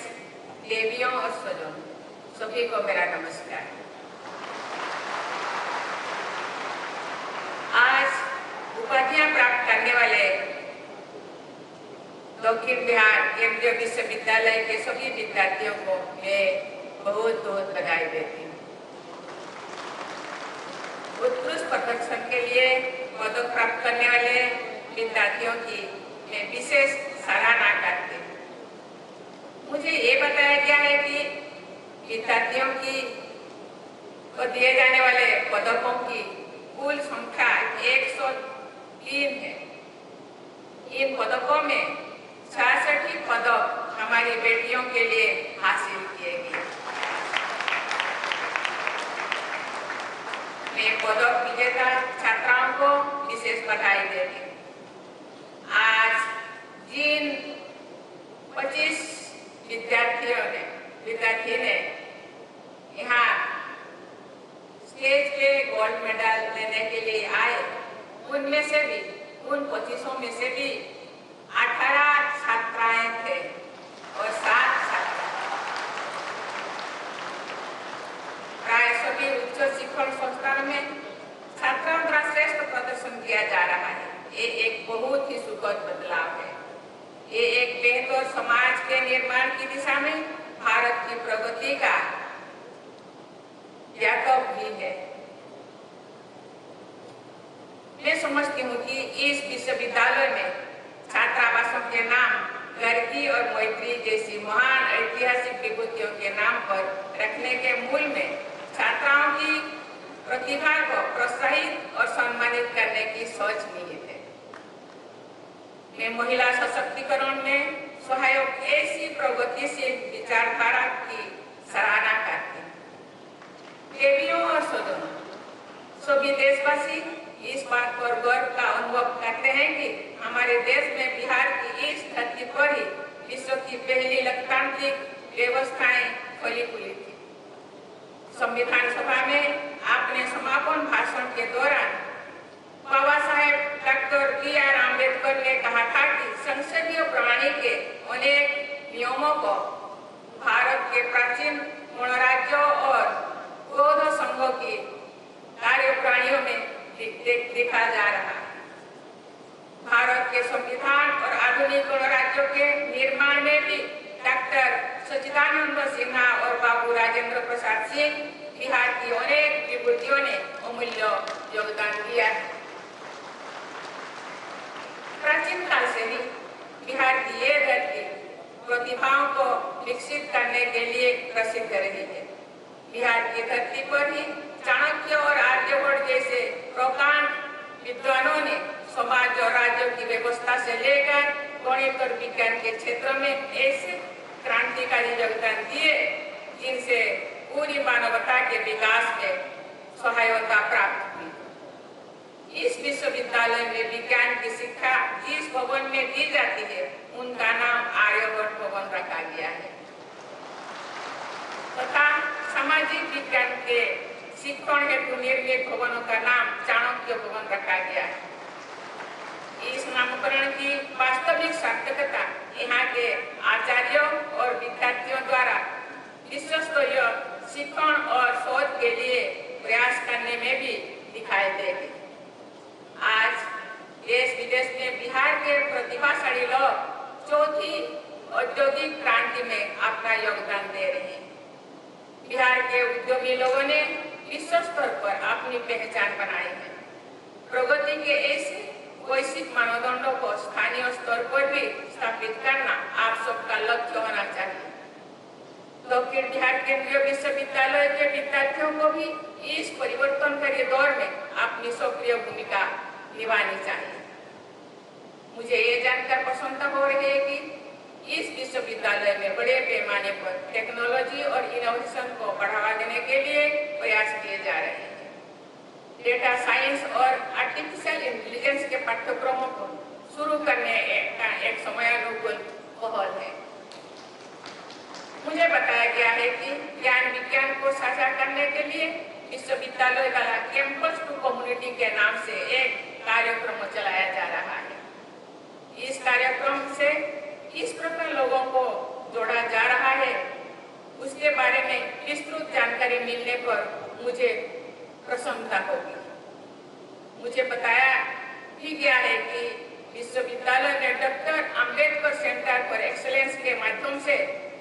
देवियों और स्वजन, सभी को मेरा नमस्कार। आज उपाधियां प्राप्त करने वाले दक्षिण बिहार केंद्रीय विश्वविद्यालय के सभी विद्यार्थियों को मैं बहुत बहुत बधाई देती हूँ। उत्कृष्ट प्रदर्शन के लिए पदक प्राप्त करने वाले विद्यार्थियों की मैं विशेष सराहना करती हूँ। मुझे ये बताया गया है कि विद्यार्थियों को दिए जाने वाले पदकों की कुल संख्या 103 है। इन पदकों में 66 पदक हमारी बेटियों के लिए हासिल किए गए। मैं पदक विजेता छात्राओं को विशेष बधाई देती हूँ। आज जिन 25 विद्यार्थी ने यहाँ स्टेज पे गोल्ड मेडल लेने के लिए आए, उनमें से भी उन 25 में से भी 18 छात्राएं थे और 7 छात्र। प्राय सभी उच्च शिक्षण संस्थानों में छात्रों द्वारा श्रेष्ठ प्रदर्शन किया जा रहा है। ये एक बहुत ही सुखद बदलाव है। ये एक बेहतर समाज के निर्माण की दिशा में भारत की प्रगति का यात्रा भी है। मैं समझती हूँ कि इस विश्वविद्यालय में छात्रावासों के नाम गर्गी और मैत्री जैसी महान ऐतिहासिक विभूतियों के नाम पर रखने के मूल में छात्राओं की प्रतिभा को प्रोत्साहित और सम्मानित करने की सोच निहित है। मैं महिला सशक्तिकरण में सहायक ऐसी प्रगतिशील विचारधारा की सराहना करती हूँ। देवियों और सदनों, सभी देशवासी इस बात पर गर्व का अनुभव करते हैं कि हमारे देश में बिहार की इस धरती पर ही विश्व की पहली लोकतांत्रिक व्यवस्थाएं फली फूली थी। संविधान सभा में आपने समापन भाषण के दौरान बाबा साहेब डॉक्टर B.R. आम्बेडकर ने कहा था कि संसदीय प्रणाली के अनेक नियमों को भारत के प्राचीन गणराज्यों और बौद्ध संघों की कार्यप्रणालियों में देखा जा रहा है। भारत के संविधान और आधुनिक गणराज्यों के निर्माण में भी डॉक्टर सच्चिदानंद सिन्हा और बाबू राजेंद्र प्रसाद सिंह, बिहार की अनेक विभूतियों ने अमूल्य योगदान दिया है। प्राचीन काल से ही बिहार की ये धरती प्रतिभाओं को विकसित करने के लिए प्रसिद्ध रही है। बिहार की धरती पर ही चाणक्य और आर्यभट्ट जैसे प्रकांड विद्वानों ने और राज्यों की व्यवस्था से लेकर गणित और विज्ञान के क्षेत्र में ऐसे क्रांतिकारी योगदान दिए जिनसे पूरी मानवता के विकास में सहायता प्राप्त हुई। इस विश्वविद्यालय में विज्ञान की शिक्षा जिस भवन में दी जाती है उनका नाम आर्यभट्ट भवन रखा गया है तथा सामाजिक विज्ञान के शिक्षण हेतु निर्मित भवनों का नाम चाणक्य भवन रखा गया है। इस नामकरण की वास्तविक सार्थकता यहाँ के आचार्यों और विद्यार्थियों द्वारा विश्वस्तरीय शिक्षण और शोध के लिए प्रयास करने में भी दिखाई देगी। आज देश विदेश में बिहार के प्रतिभाशाली लोग चौथी औद्योगिक क्रांति में अपना योगदान दे रहे हैं। बिहार के उद्यमी लोगों ने विश्व स्तर पर अपनी पहचान बनाई है। प्रगति के ऐसे वैश्विक मानदंडों को स्थानीय स्तर पर भी स्थापित करना आप सबका लक्ष्य होना चाहिए। दक्षिण बिहार केंद्रीय विश्वविद्यालय के विद्यार्थियों को भी इस परिवर्तनकारी दौर में अपनी सक्रिय भूमिका निभानी चाहिए। मुझे ये जानकर प्रसन्नता हो रही है कि इस विश्वविद्यालय में बड़े पैमाने पर टेक्नोलॉजी और इनोवेशन को बढ़ावा देने के लिए प्रयास किए जा रहे हैं। डेटा साइंस और आर्टिफिशियल इंटेलिजेंस के पाठ्यक्रमों को शुरू करने का एक समयानुकूल पहल है। मुझे बताया गया है कि ज्ञान विज्ञान को साझा करने के लिए विश्वविद्यालय द्वारा कैंपस टू कम्युनिटी के नाम से एक कार्यक्रम चलाया जा रहा है। इस कार्यक्रम से किस प्रकार लोगों को जोड़ा जा रहा है उसके बारे में विस्तृत जानकारी मिलने पर मुझे प्रसन्नता होगी। मुझे बताया भी गया है कि विश्वविद्यालय ने doctor Ambedkar centre for excellence के माध्यम से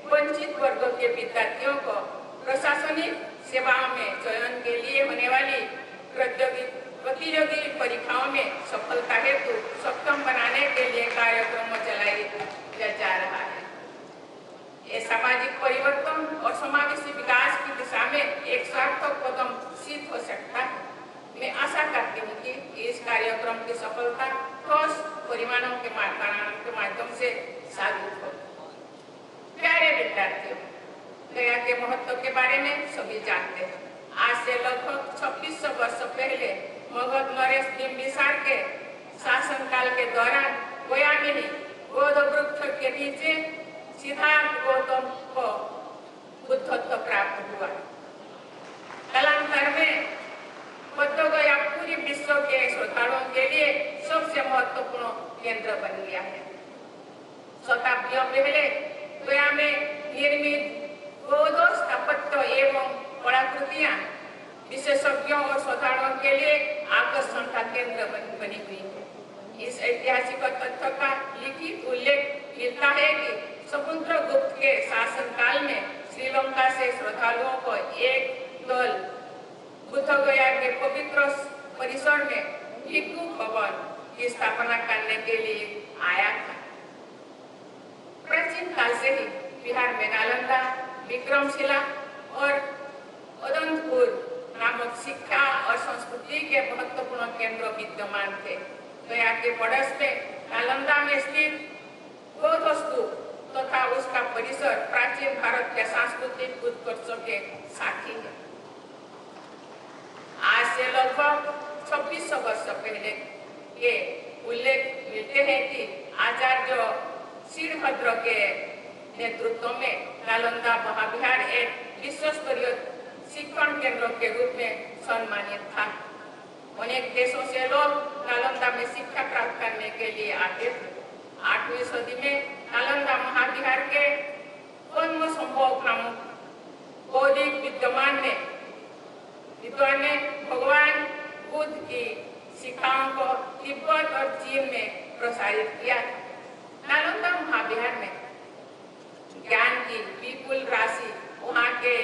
वंचित वर्गों के विद्यार्थियों को प्रशासनिक सेवाओं में चयन के लिए होने वाली प्रतियोगी परीक्षाओं में सफलता हेतु सक्षम बनाने के लिए कार्यक्रम चलाया जा रहा है। ये सामाजिक परिवर्तन और समावेशी विकास की दिशा में एक सार्थक कदम सिद्ध हो सकता है। मैं आशा करती हूँ कि इस कार्यक्रम की सफलता ठोस परिमाणों के माध्यम से साबित हो। प्यारे विद्यार्थियों, गया के महत्व के बारे में सभी जानते हैं। आज से लगभग 2600 वर्ष पहले मगध नरेश बिंबिसार के शासनकाल के दौरान गया में ही बोध वृक्ष के नीचे सिद्धार्थ गौतम को बुद्धत्व प्राप्त हुआ। कालांतर में बुद्ध गया पूरी विश्व के श्रद्धालुओं के लिए सबसे महत्वपूर्ण केंद्र बन गया है। शताब्दियों पहले गया में निर्मित बौद्ध स्थापत्य एवं कलाकृतियां विशेषज्ञों और श्रद्धालुओं के लिए आकर्षण का केंद्र बनी हुई है। इस ऐतिहासिक तथ्य का लिखित उल्लेख मिलता है कि समुद्रगुप्त के शासनकाल में श्रीलंका से श्रद्धालुओं को एक दल बुद्ध गया के पवित्र परिसर में भिक्षु भवन की स्थापना करने के लिए आया था। प्राचीन काल से ही बिहार में नालंदा, विक्रमशिला और उदंतपुर नामक शिक्षा और संस्कृति के महत्वपूर्ण केंद्र विद्यमान थे। गया के पड़ोस में नालंदा में स्थित बौद्ध स्तूप तथा उसका परिसर प्राचीन भारत के सांस्कृतिक उत्कर्ष के साक्षी है। आज से लगभग 2600 वर्ष पहले के उल्लेख मिलते हैं कि आचार्य शीलभद्र के नेतृत्व में नालंदा महाविहार एक विश्व स्तरीय शिक्षण केंद्र के रूप में सम्मानित था। अनेक देशों से लोग नालंदा में शिक्षा प्राप्त करने के लिए आते थे। 8वीं सदी में नालंदा महाविहार के संभव नामक बौद्धिक विद्वान ने भगवान बुद्ध की शिक्षाओं को तिब्बत और चीन में प्रसारित किया। नालंदा महाविहार में ज्ञान की विपुल राशि वहाँ के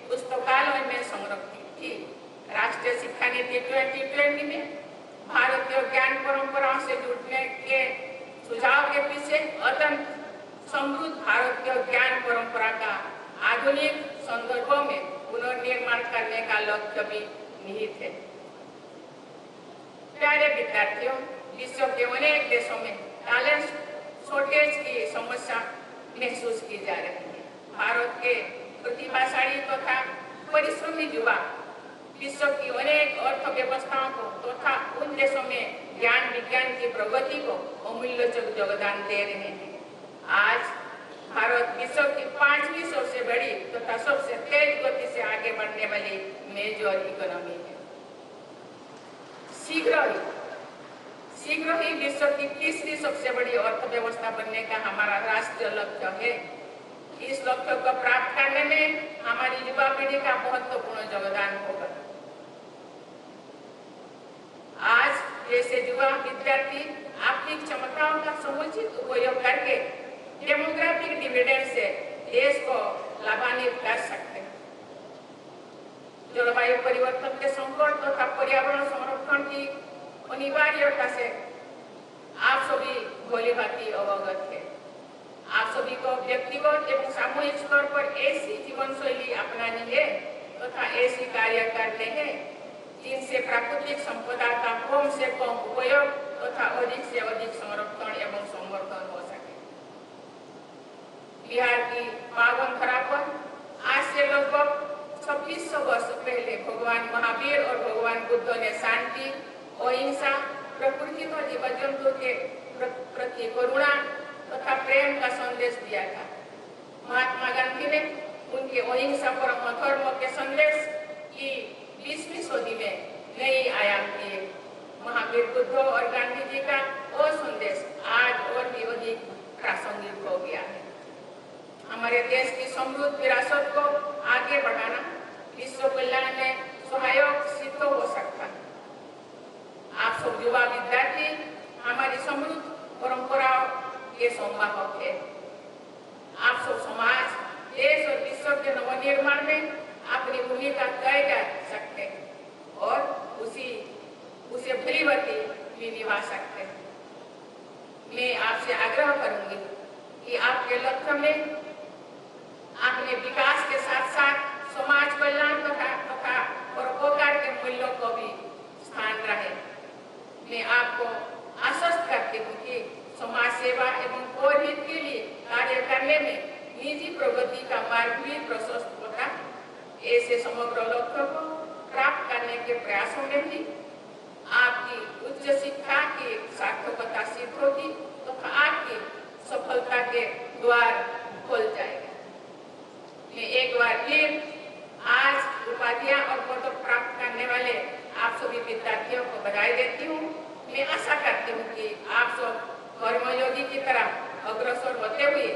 पुस्तकालय में संरक्षित थी। राष्ट्रीय शिक्षा नीति 2020 में भारतीय ज्ञान परंपराओं से जुड़ने के सुझाव के पीछे अत्यंत समृद्ध भारतीय ज्ञान परंपरा का आधुनिक संदर्भों में पुनर्निर्माण करने का लक्ष्य भी निहित है। प्यारे विद्यार्थियों, विश्व के अनेक देशों में टैलेंट शॉर्टेज की समस्या महसूस की जा रही है। भारत के प्रतिभाशाली तथा परिश्रमी युवा विश्व की अनेक अर्थव्यवस्थाओं को तथा उन देशों में ज्ञान विज्ञान की प्रगति को अमूल्य योगदान दे रहे हैं। आज भारत विश्व की 5वीं सबसे बड़ी तथा सबसे तेज गति से आगे बढ़ने वाली मेजर इकोनॉमी है। शीघ्र ही विश्व की 3री सबसे बड़ी अर्थव्यवस्था बनने का हमारा राष्ट्रीय लक्ष्य है। इस लक्ष्य को प्राप्त करने में हमारी युवा पीढ़ी का महत्वपूर्ण योगदान होगा। आज जैसे युवा विद्यार्थी अपनी क्षमताओं का समुचित उपयोग करके डेमोग्राफिक डिविडेंड से देश को लाभान्वित कर सकते हैं। जलवायु परिवर्तन के संकट तथा पर्यावरण संरक्षण की अनिवार्यता से आप सभी भली-भांति अवगत है। आप सभी को व्यक्तिगत एवं सामूहिक स्तर पर ऐसी जीवन शैली अपनानी है तथा ऐसी कार्य करने हैं जिनसे प्राकृतिक संपदा का कम से कम उपयोग तथा अधिक से अधिक संरक्षण एवं संवर्धन हो सके। बिहार की पावन धरा पर आज से लगभग 2600 वर्ष पहले भगवान महावीर और भगवान बुद्ध ने शांति, अहिंसा, प्रकृति और जीव जंतु के प्रति करुणा तथा प्रेम का संदेश दिया था। महात्मा गांधी ने उनके अहिंसा परम धर्म के संदेश की 20वीं सदी में नई आयाम दिए। महावीर बुद्ध और गांधी जी का वो संदेश आज और भी अधिक प्रासंगिक हो गया है। हमारे देश की समृद्ध विरासत को आगे बढ़ाना विश्व कल्याण में सहायक सिद्ध हो सकता है। आप सब युवा विद्यार्थी हमारी समृद्ध परंपराओं के संवाहक है। आप सब समाज, देश और विश्व के नवनिर्माण में अपनी भूमिका तय कर सकते हैं और उसे भलीभांति भी निभा सकते हैं। मैं आपसे आग्रह करूंगी कि आपके लक्ष्य में अपने विकास के साथ साथ समाज कल्याण तथा परोपकार के मूल्यों को भी स्थान रहे। मैं आपको आश्वस्त करती हूँ कि समाज सेवा एवं पौरहित के लिए कार्य करने में निजी प्रगति का मार्ग भी प्रशस्त होता। ऐसे समग्र लक्ष्य को प्राप्त करने के प्रयासों में भी आपकी उच्च शिक्षा की सार्थकता सिद्ध होगी तथा आपकी सफलता के द्वार खुल जाएगा। मैं एक बार फिर आज उपाधियां और पदक प्राप्त करने वाले आप सभी विद्यार्थियों को बधाई देती हूँ। मैं आशा करती हूँ कि आप सब कर्मयोगी की तरह अग्रसर होते हुए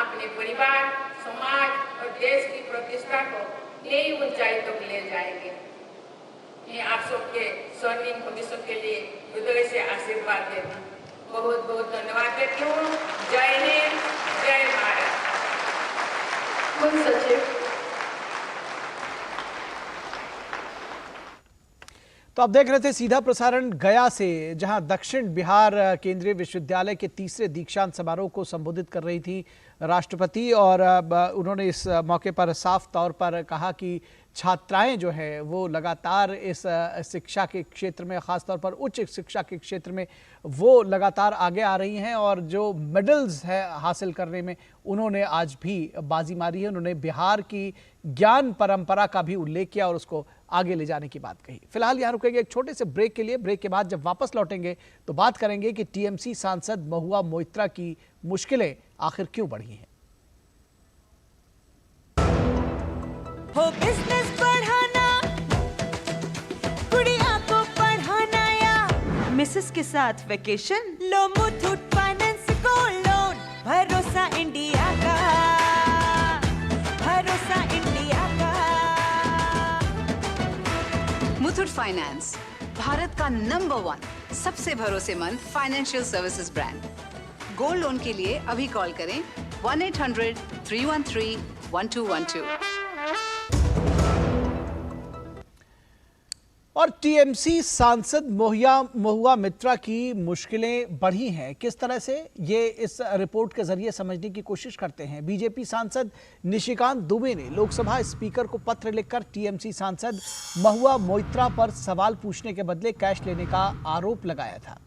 अपने परिवार, समाज और देश की प्रतिष्ठा को नई ऊंचाई तक ले जाएंगे। मैं आप सबके स्वर्णिम भविष्य के लिए हृदय से आशीर्वाद देती हूँ। बहुत बहुत धन्यवाद देती हूँ। जय हिंद, जय भारत। कुल सचिव।
तो आप देख रहे थे सीधा प्रसारण गया से, जहां दक्षिण बिहार केंद्रीय विश्वविद्यालय के 3रे दीक्षांत समारोह को संबोधित कर रही थी राष्ट्रपति। और उन्होंने इस मौके पर साफ तौर पर कहा कि छात्राएं जो है वो लगातार इस शिक्षा के क्षेत्र में, ख़ासतौर पर उच्च शिक्षा के क्षेत्र में वो लगातार आगे आ रही हैं और जो मेडल्स है हासिल करने में उन्होंने आज भी बाजी मारी है। उन्होंने बिहार की ज्ञान परंपरा का भी उल्लेख किया और उसको आगे ले जाने की बात कही। फिलहाल यहाँ रुकेंगे एक छोटे से ब्रेक के लिए। ब्रेक के बाद जब वापस लौटेंगे तो बात करेंगे कि टीएमसी सांसद महुआ मोइत्रा की मुश्किलें आखिर क्यों बढ़ी हैं।
हो बिजनेस बढ़ाना, गुड़िया को पढ़ाना या मिसेस के साथ वेकेशन, लो मुथूट फाइनेंस गोल्ड लोन। भरोसा इंडिया का, भरोसा इंडिया का।
मुथूट फाइनेंस, भारत का नंबर 1 सबसे भरोसेमंद financial services brand. Gold loan के लिए अभी कॉल करें 1-800-313-1212।
और टीएमसी सांसद महुआ मोइत्रा की मुश्किलें बढ़ी हैं, किस तरह से, ये इस रिपोर्ट के जरिए समझने की कोशिश करते हैं। बीजेपी सांसद निशिकांत दुबे ने लोकसभा स्पीकर को पत्र लिखकर टीएमसी सांसद महुआ मोइत्रा पर सवाल पूछने के बदले कैश लेने का आरोप लगाया था।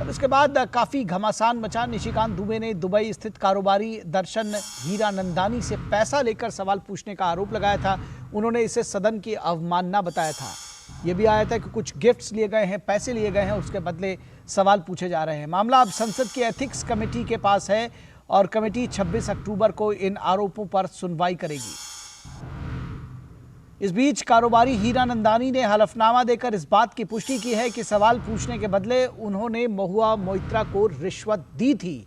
और इसके बाद काफी घमासान मचा। निशिकांत दुबे ने दुबई स्थित कारोबारी दर्शन हीरानंदानी से पैसा लेकर सवाल पूछने का आरोप लगाया था। उन्होंने इसे सदन की अवमानना बताया था। यह भी आया था कि कुछ गिफ्ट्स लिए गए हैं, पैसे लिए गए हैं, उसके बदले सवाल पूछे जा रहे हैं। मामला अब संसद की एथिक्स कमेटी के पास है और कमेटी 26 अक्टूबर को इन आरोपों पर सुनवाई करेगी। इस बीच कारोबारी हीरानंदानी ने हलफनामा देकर इस बात की पुष्टि की है कि सवाल पूछने के बदले उन्होंने महुआ मोइत्रा को रिश्वत दी थी।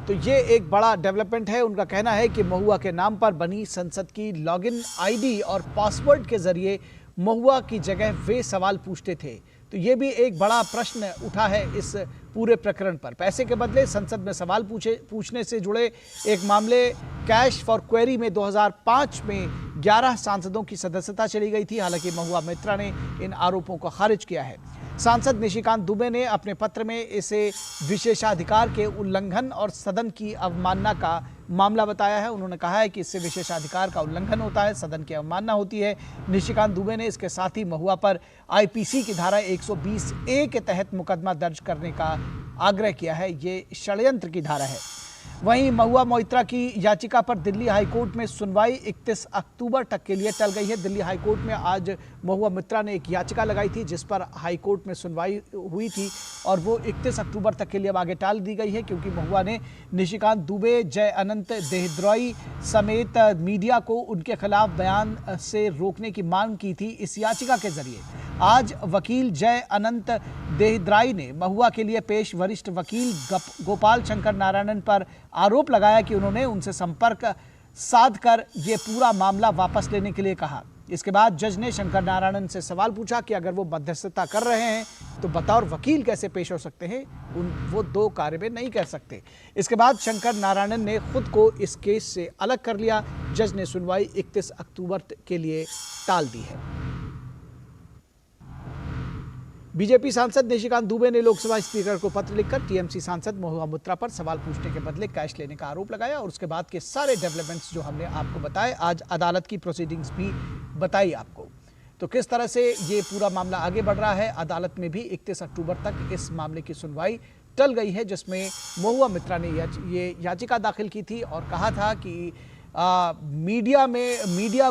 तो ये एक बड़ा डेवलपमेंट है। उनका कहना है कि महुआ के नाम पर बनी संसद की लॉगिन आईडी और पासवर्ड के जरिए महुआ की जगह वे सवाल पूछते थे। तो ये भी एक बड़ा प्रश्न उठा है इस पूरे प्रकरण पर। पैसे के बदले संसद में सवाल पूछने से जुड़े एक मामले कैश फॉर क्वेरी में 2005 में 11 सांसदों की सदस्यता चली गई थी। हालांकि महुआ मोइत्रा ने इन आरोपों को खारिज किया है। सांसद निशिकांत दुबे ने अपने पत्र में इसे विशेषाधिकार के उल्लंघन और सदन की अवमानना का मामला बताया है। उन्होंने कहा है कि इससे विशेषाधिकार का उल्लंघन होता है, सदन की अवमानना होती है। निशिकांत दुबे ने इसके साथ ही महुआ पर आईपीसी की धारा 120A के तहत मुकदमा दर्ज करने का आग्रह किया है। ये षड्यंत्र की धारा है। वहीं महुआ मोइत्रा की याचिका पर दिल्ली हाईकोर्ट में सुनवाई 31 अक्टूबर तक के लिए टल गई है। दिल्ली हाईकोर्ट में आज महुआ मोइत्रा ने एक याचिका लगाई थी जिस पर हाईकोर्ट में सुनवाई हुई थी और वो 31 अक्टूबर तक के लिए अब आगे टाल दी गई है, क्योंकि महुआ ने निशिकांत दुबे, जय अनंत देहद्रोई समेत मीडिया को उनके खिलाफ बयान से रोकने की मांग की थी इस याचिका के जरिए। आज वकील जय अनंत देहद्रोई ने महुआ के लिए पेश वरिष्ठ वकील गोपाल शंकर नारायणन पर आरोप लगाया कि उन्होंने उनसे संपर्क साधकर ये पूरा मामला वापस लेने के लिए कहा। इसके बाद जज ने शंकर नारायणन से सवाल पूछा कि अगर वो मध्यस्थता कर रहे हैं तो बतौर वकील कैसे पेश हो सकते हैं, वो दो कार्य में नहीं कर सकते। इसके बाद शंकर नारायणन ने खुद को इस केस से अलग कर लिया। जज ने सुनवाई 31 अक्टूबर के लिए टाल दी है। बीजेपी सांसद निशिकांत दुबे ने लोकसभा स्पीकर को पत्र लिखकर टीएमसी सांसद महुआ मोइत्रा पर सवाल पूछने के बदले कैश लेने का आरोप लगाया और उसके बाद के सारे डेवलपमेंट्स जो हमने आपको बताए, आज अदालत की प्रोसीडिंग्स भी बताई आपको। तो किस तरह से ये पूरा मामला आगे बढ़ रहा है, अदालत में भी 31 अक्टूबर तक इस मामले की सुनवाई टल गई है, जिसमें महुआ मोइत्रा ने ये याचिका दाखिल की थी और कहा था कि मीडिया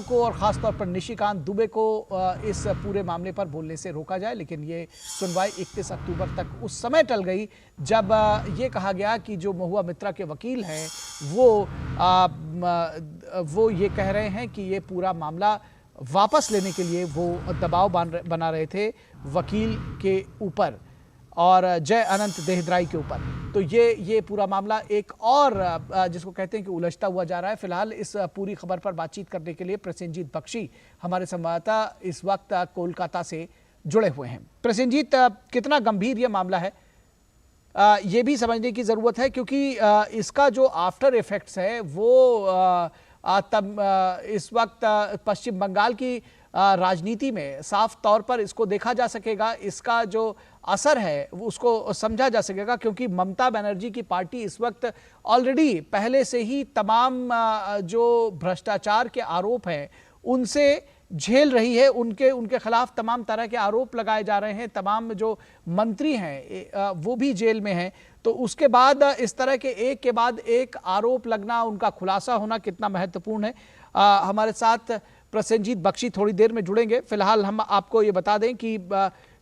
को और ख़ासतौर पर निशिकांत दुबे को इस पूरे मामले पर बोलने से रोका जाए। लेकिन ये सुनवाई 31 अक्टूबर तक उस समय टल गई जब ये कहा गया कि जो महुआ मोइत्रा के वकील हैं वो ये कह रहे हैं कि ये पूरा मामला वापस लेने के लिए वो दबाव बना रहे थे वकील के ऊपर और जय अनंत देहद्रोई के ऊपर। तो ये पूरा मामला एक और जिसको कहते हैं कि उलझता हुआ जा रहा है। फिलहाल इस पूरी खबर पर बातचीत करने के लिए प्रसेनजीत बख्शी हमारे संवाददाता इस वक्त कोलकाता से जुड़े हुए हैं। प्रसेनजीत, कितना गंभीर ये मामला है ये भी समझने की ज़रूरत है, क्योंकि इसका जो आफ्टर इफेक्ट्स है वो इस वक्त पश्चिम बंगाल की राजनीति में साफ तौर पर इसको देखा जा सकेगा। इसका जो असर है वो उसको समझा जा सकेगा, क्योंकि ममता बनर्जी की पार्टी इस वक्त ऑलरेडी पहले से ही तमाम जो भ्रष्टाचार के आरोप हैं उनसे झेल रही है। उनके खिलाफ तमाम तरह के आरोप लगाए जा रहे हैं। तमाम जो मंत्री हैं वो भी जेल में हैं। तो उसके बाद इस तरह के एक के बाद एक आरोप लगना, उनका खुलासा होना कितना महत्वपूर्ण है। हमारे साथ प्रसेनजीत बख्शी थोड़ी देर में जुड़ेंगे। फिलहाल हम आपको ये बता दें कि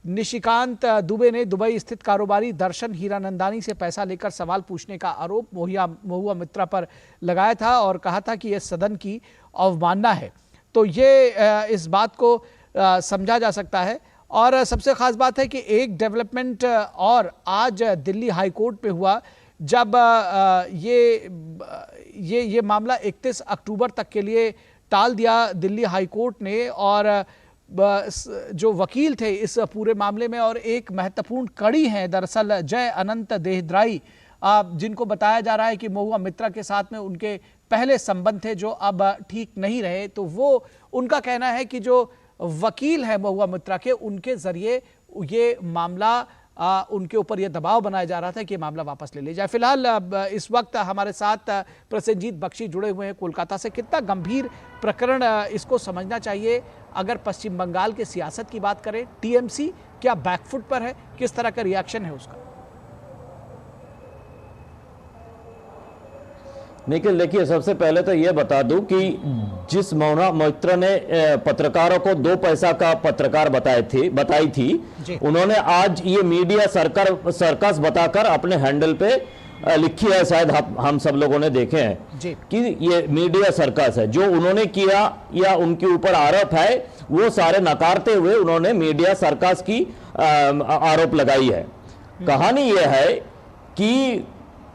निशिकांत दुबे ने दुबई स्थित कारोबारी दर्शन हीरानंदानी से पैसा लेकर सवाल पूछने का आरोप महुआ मोइत्रा पर लगाया था और कहा था कि यह सदन की अवमानना है। तो ये इस बात को समझा जा सकता है। और सबसे खास बात है कि एक डेवलपमेंट और आज दिल्ली हाई कोर्ट में हुआ, जब ये मामला 31 अक्टूबर तक के लिए टाल दिया दिल्ली हाई कोर्ट ने। और जो वकील थे इस पूरे मामले में और एक महत्वपूर्ण कड़ी है दरअसल जय अनंत देहद्रोई, जिनको बताया जा रहा है कि महुआ मोइत्रा के साथ में उनके पहले संबंध थे जो अब ठीक नहीं रहे। तो वो उनका कहना है कि जो वकील है महुआ मोइत्रा के, उनके जरिए ये मामला उनके ऊपर यह दबाव बनाया जा रहा था कि मामला वापस ले लिया जाए। फिलहाल इस वक्त हमारे साथ प्रसेनजीत बख्शी जुड़े हुए हैं कोलकाता से। कितना गंभीर प्रकरण इसको समझना चाहिए? अगर पश्चिम बंगाल के सियासत की बात करें, टीएमसी क्या बैकफुट पर है? किस तरह का रिएक्शन है उसका?
निखिल, देखिए, सबसे पहले तो ये बता दूं कि जिस मौना मोइत्रा ने पत्रकारों को 2 पैसा का पत्रकार बताई थी, उन्होंने आज ये मीडिया सर्कस बताकर अपने हैंडल पे लिखी है, शायद हम सब लोगों ने देखे हैं कि ये मीडिया सर्कस है। जो उन्होंने किया या उनके ऊपर आरोप है वो सारे नकारते हुए उन्होंने मीडिया सर्कस की आरोप लगाई है। कहानी ये है कि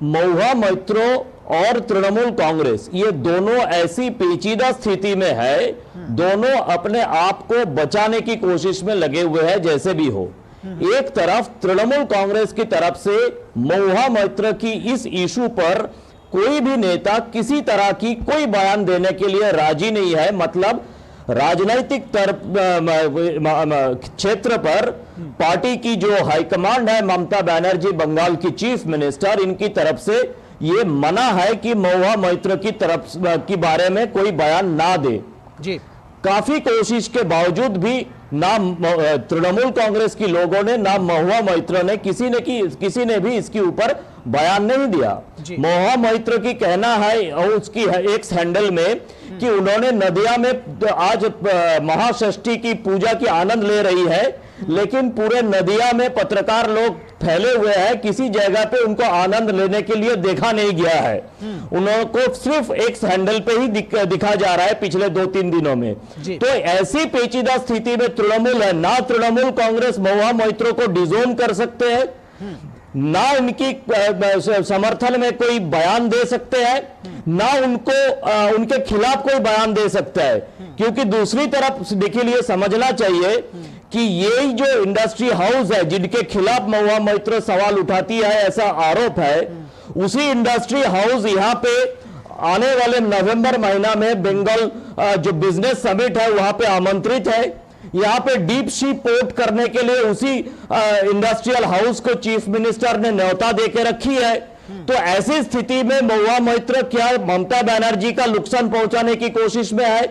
महुआ मोइत्रा और तृणमूल कांग्रेस ये दोनों ऐसी पेचीदा स्थिति में है, दोनों अपने आप को बचाने की कोशिश में लगे हुए हैं जैसे भी हो। एक तरफ तृणमूल कांग्रेस की तरफ से महुआ मोइत्रा की इस इशू पर कोई भी नेता किसी तरह की कोई बयान देने के लिए राजी नहीं है। मतलब राजनीतिक क्षेत्र पर पार्टी की जो हाईकमांड है, ममता बनर्जी बंगाल की चीफ मिनिस्टर, इनकी तरफ से ये मना है कि महुआ मोइत्रा की तरफ के बारे में कोई बयान ना दे।
जी,
काफी कोशिश के बावजूद भी ना तृणमूल कांग्रेस के लोगों ने ना महुआ मोइत्रा ने किसी ने भी इसके ऊपर बयान नहीं दिया। महुआ मोइत्रा की कहना है और उसकी एक्स हैंडल में कि उन्होंने नदिया में आज महाषष्ठी की पूजा की आनंद ले रही है, लेकिन पूरे नदिया में पत्रकार लोग फैले हुए हैं, किसी जगह पे उनको आनंद लेने के लिए देखा नहीं गया है। उनको सिर्फ एक्स हैंडल पे ही दिखा जा रहा है पिछले 2-3 दिनों में। तो ऐसी पेचीदा स्थिति में तृणमूल है, ना तृणमूल कांग्रेस महुआ मोइत्रा को डिजोन कर सकते हैं, ना उनकी समर्थन में कोई बयान दे सकते हैं, ना उनके खिलाफ कोई बयान दे सकता है। क्योंकि दूसरी तरफ देखिए, ये समझना चाहिए कि ये जो इंडस्ट्री हाउस है जिनके खिलाफ महुआ मोइत्रा सवाल उठाती है, ऐसा आरोप है, उसी इंडस्ट्री हाउस यहाँ पे आने वाले नवंबर महीना में बंगाल जो बिजनेस समिट है वहां पे आमंत्रित है। यहाँ पे डीप सी पोर्ट करने के लिए उसी इंडस्ट्रियल हाउस को चीफ मिनिस्टर ने न्योता देके रखी है। तो ऐसी स्थिति में महुआ मोइत्रा क्या ममता बनर्जी का नुकसान पहुंचाने की कोशिश में है,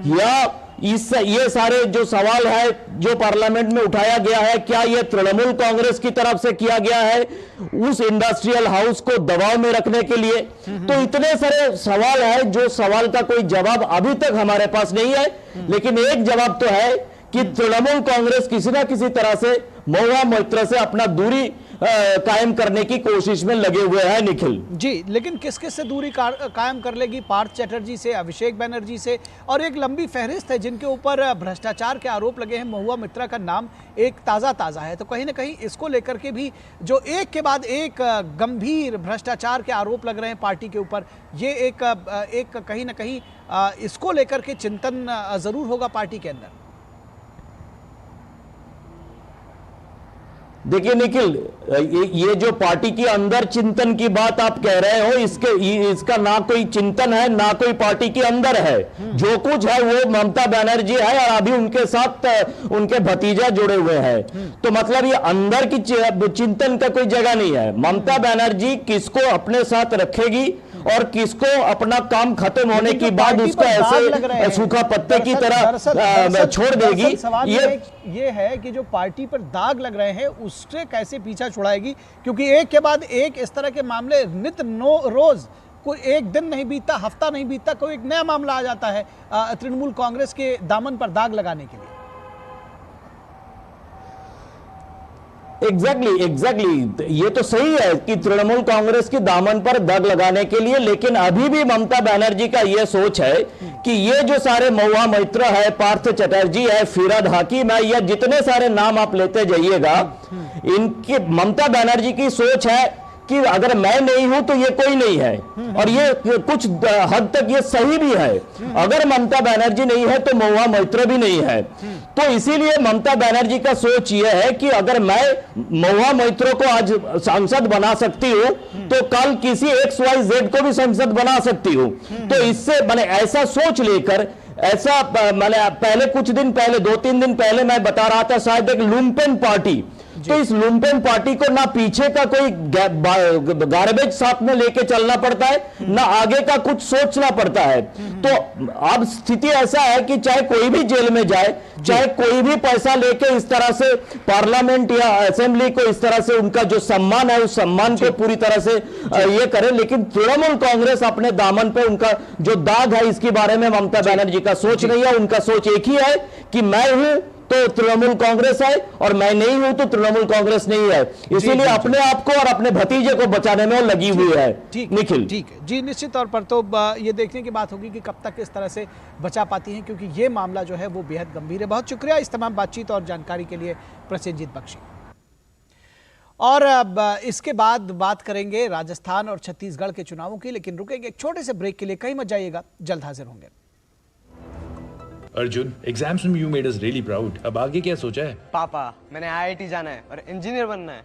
या ये सारे जो सवाल है जो पार्लियामेंट में उठाया गया है, क्या ये तृणमूल कांग्रेस की तरफ से किया गया है उस इंडस्ट्रियल हाउस को दबाव में रखने के लिए? तो इतने सारे सवाल है जो सवाल का कोई जवाब अभी तक हमारे पास नहीं है। लेकिन एक जवाब तो है कि तृणमूल कांग्रेस किसी ना किसी तरह से महुआ मोइत्रा से अपना दूरी कायम करने की कोशिश में लगे हुए हैं। निखिल
जी, लेकिन किस किस से दूरी कायम कर लेगी? पार्थ चैटर्जी से, अभिषेक बनर्जी से, और एक लंबी फहरिस्त है जिनके ऊपर भ्रष्टाचार के आरोप लगे हैं। महुआ मोइत्रा का नाम एक ताज़ा है, तो कहीं ना कहीं इसको लेकर के भी जो एक के बाद एक गंभीर भ्रष्टाचार के आरोप लग रहे हैं पार्टी के ऊपर, ये एक कहीं ना कहीं इसको लेकर के चिंतन जरूर होगा पार्टी के अंदर।
देखिए निखिल, ये जो पार्टी के अंदर चिंतन की बात आप कह रहे हो, इसका ना कोई चिंतन है ना कोई पार्टी के अंदर है। जो कुछ है वो ममता बनर्जी है और अभी उनके साथ उनके भतीजा जुड़े हुए हैं। तो मतलब ये अंदर की चिंतन का कोई जगह नहीं है। ममता बनर्जी किसको अपने साथ रखेगी और किसको अपना काम खत्म होने के बाद उसको ऐसे सूखा पत्ते की तरह छोड़ देगी।
ये है कि जो पार्टी पर दाग लग रहे हैं उससे कैसे पीछा छुड़ाएगी, क्योंकि एक के बाद एक इस तरह के मामले नित्य रोज, कोई एक दिन नहीं बीतता, हफ्ता नहीं बीतता, कोई एक नया मामला आ जाता है तृणमूल कांग्रेस के दामन पर दाग लगाने के लिए।
एग्जैक्टली ये तो सही है कि तृणमूल कांग्रेस के दामन पर दाग लगाने के लिए, लेकिन अभी भी ममता बनर्जी का यह सोच है कि ये जो सारे महुआ मोइत्रा है, पार्थ चैटर्जी है, फिरहाद हाकिम है, या जितने सारे नाम आप लेते जाइएगा, इनकी ममता बनर्जी की सोच है कि अगर मैं नहीं हूं तो ये कोई नहीं है। और ये कुछ हद तक ये सही भी है। अगर ममता बनर्जी नहीं है तो महुआ मोइत्रा भी नहीं है। तो इसीलिए ममता बनर्जी का सोच ये है कि अगर मैं महुआ मोइत्रा को आज सांसद बना सकती हूं तो कल किसी XYZ को भी सांसद बना सकती हूं। तो इससे मैंने ऐसा सोच लेकर, मैंने पहले कुछ दिन पहले 2-3 दिन पहले मैं बता रहा था, शायद एक लुम्पेन पार्टी तो इस लुम्पेन पार्टी को ना पीछे का कोई गार्बेज साथ में लेके चलना पड़ता है, ना आगे का कुछ सोचना पड़ता है। तो अब स्थिति ऐसा है कि चाहे कोई भी जेल में जाए, चाहे कोई भी पैसा लेके इस तरह से पार्लियामेंट या असेंबली को इस तरह से उनका जो सम्मान है उस सम्मान को पूरी तरह से ये करे, लेकिन तृणमूल कांग्रेस अपने दामन पे उनका जो दाग है इसके बारे में ममता बनर्जी का सोच नहीं है। उनका सोच एक ही है कि मैं हूं तो तृणमूल कांग्रेस है और मैं नहीं हूं तो तृणमूल कांग्रेस नहीं है, इसीलिए अपने आप को और अपने भतीजे को बचाने में वो लगी हुई है। निखिल
ठीक है जी, निश्चित तौर पर तो ये देखने की बात होगी कि कब तक इस तरह से बचा पाती हैं, क्योंकि ये मामला जो है वो बेहद गंभीर है। बहुत शुक्रिया इस तमाम बातचीत और जानकारी के लिए प्रसेनजीत बख्शी। और अब इसके बाद बात करेंगे राजस्थान और छत्तीसगढ़ के चुनावों की, लेकिन रुकेंगे एक छोटे से ब्रेक के लिए। कहीं मत जाइएगा, जल्द हाजिर होंगे।
अर्जुन, एग्जाम्स में you made us really proud. अब आगे क्या सोचा है?
पापा, मैंने आईआईटी जाना है और इंजीनियर बनना है।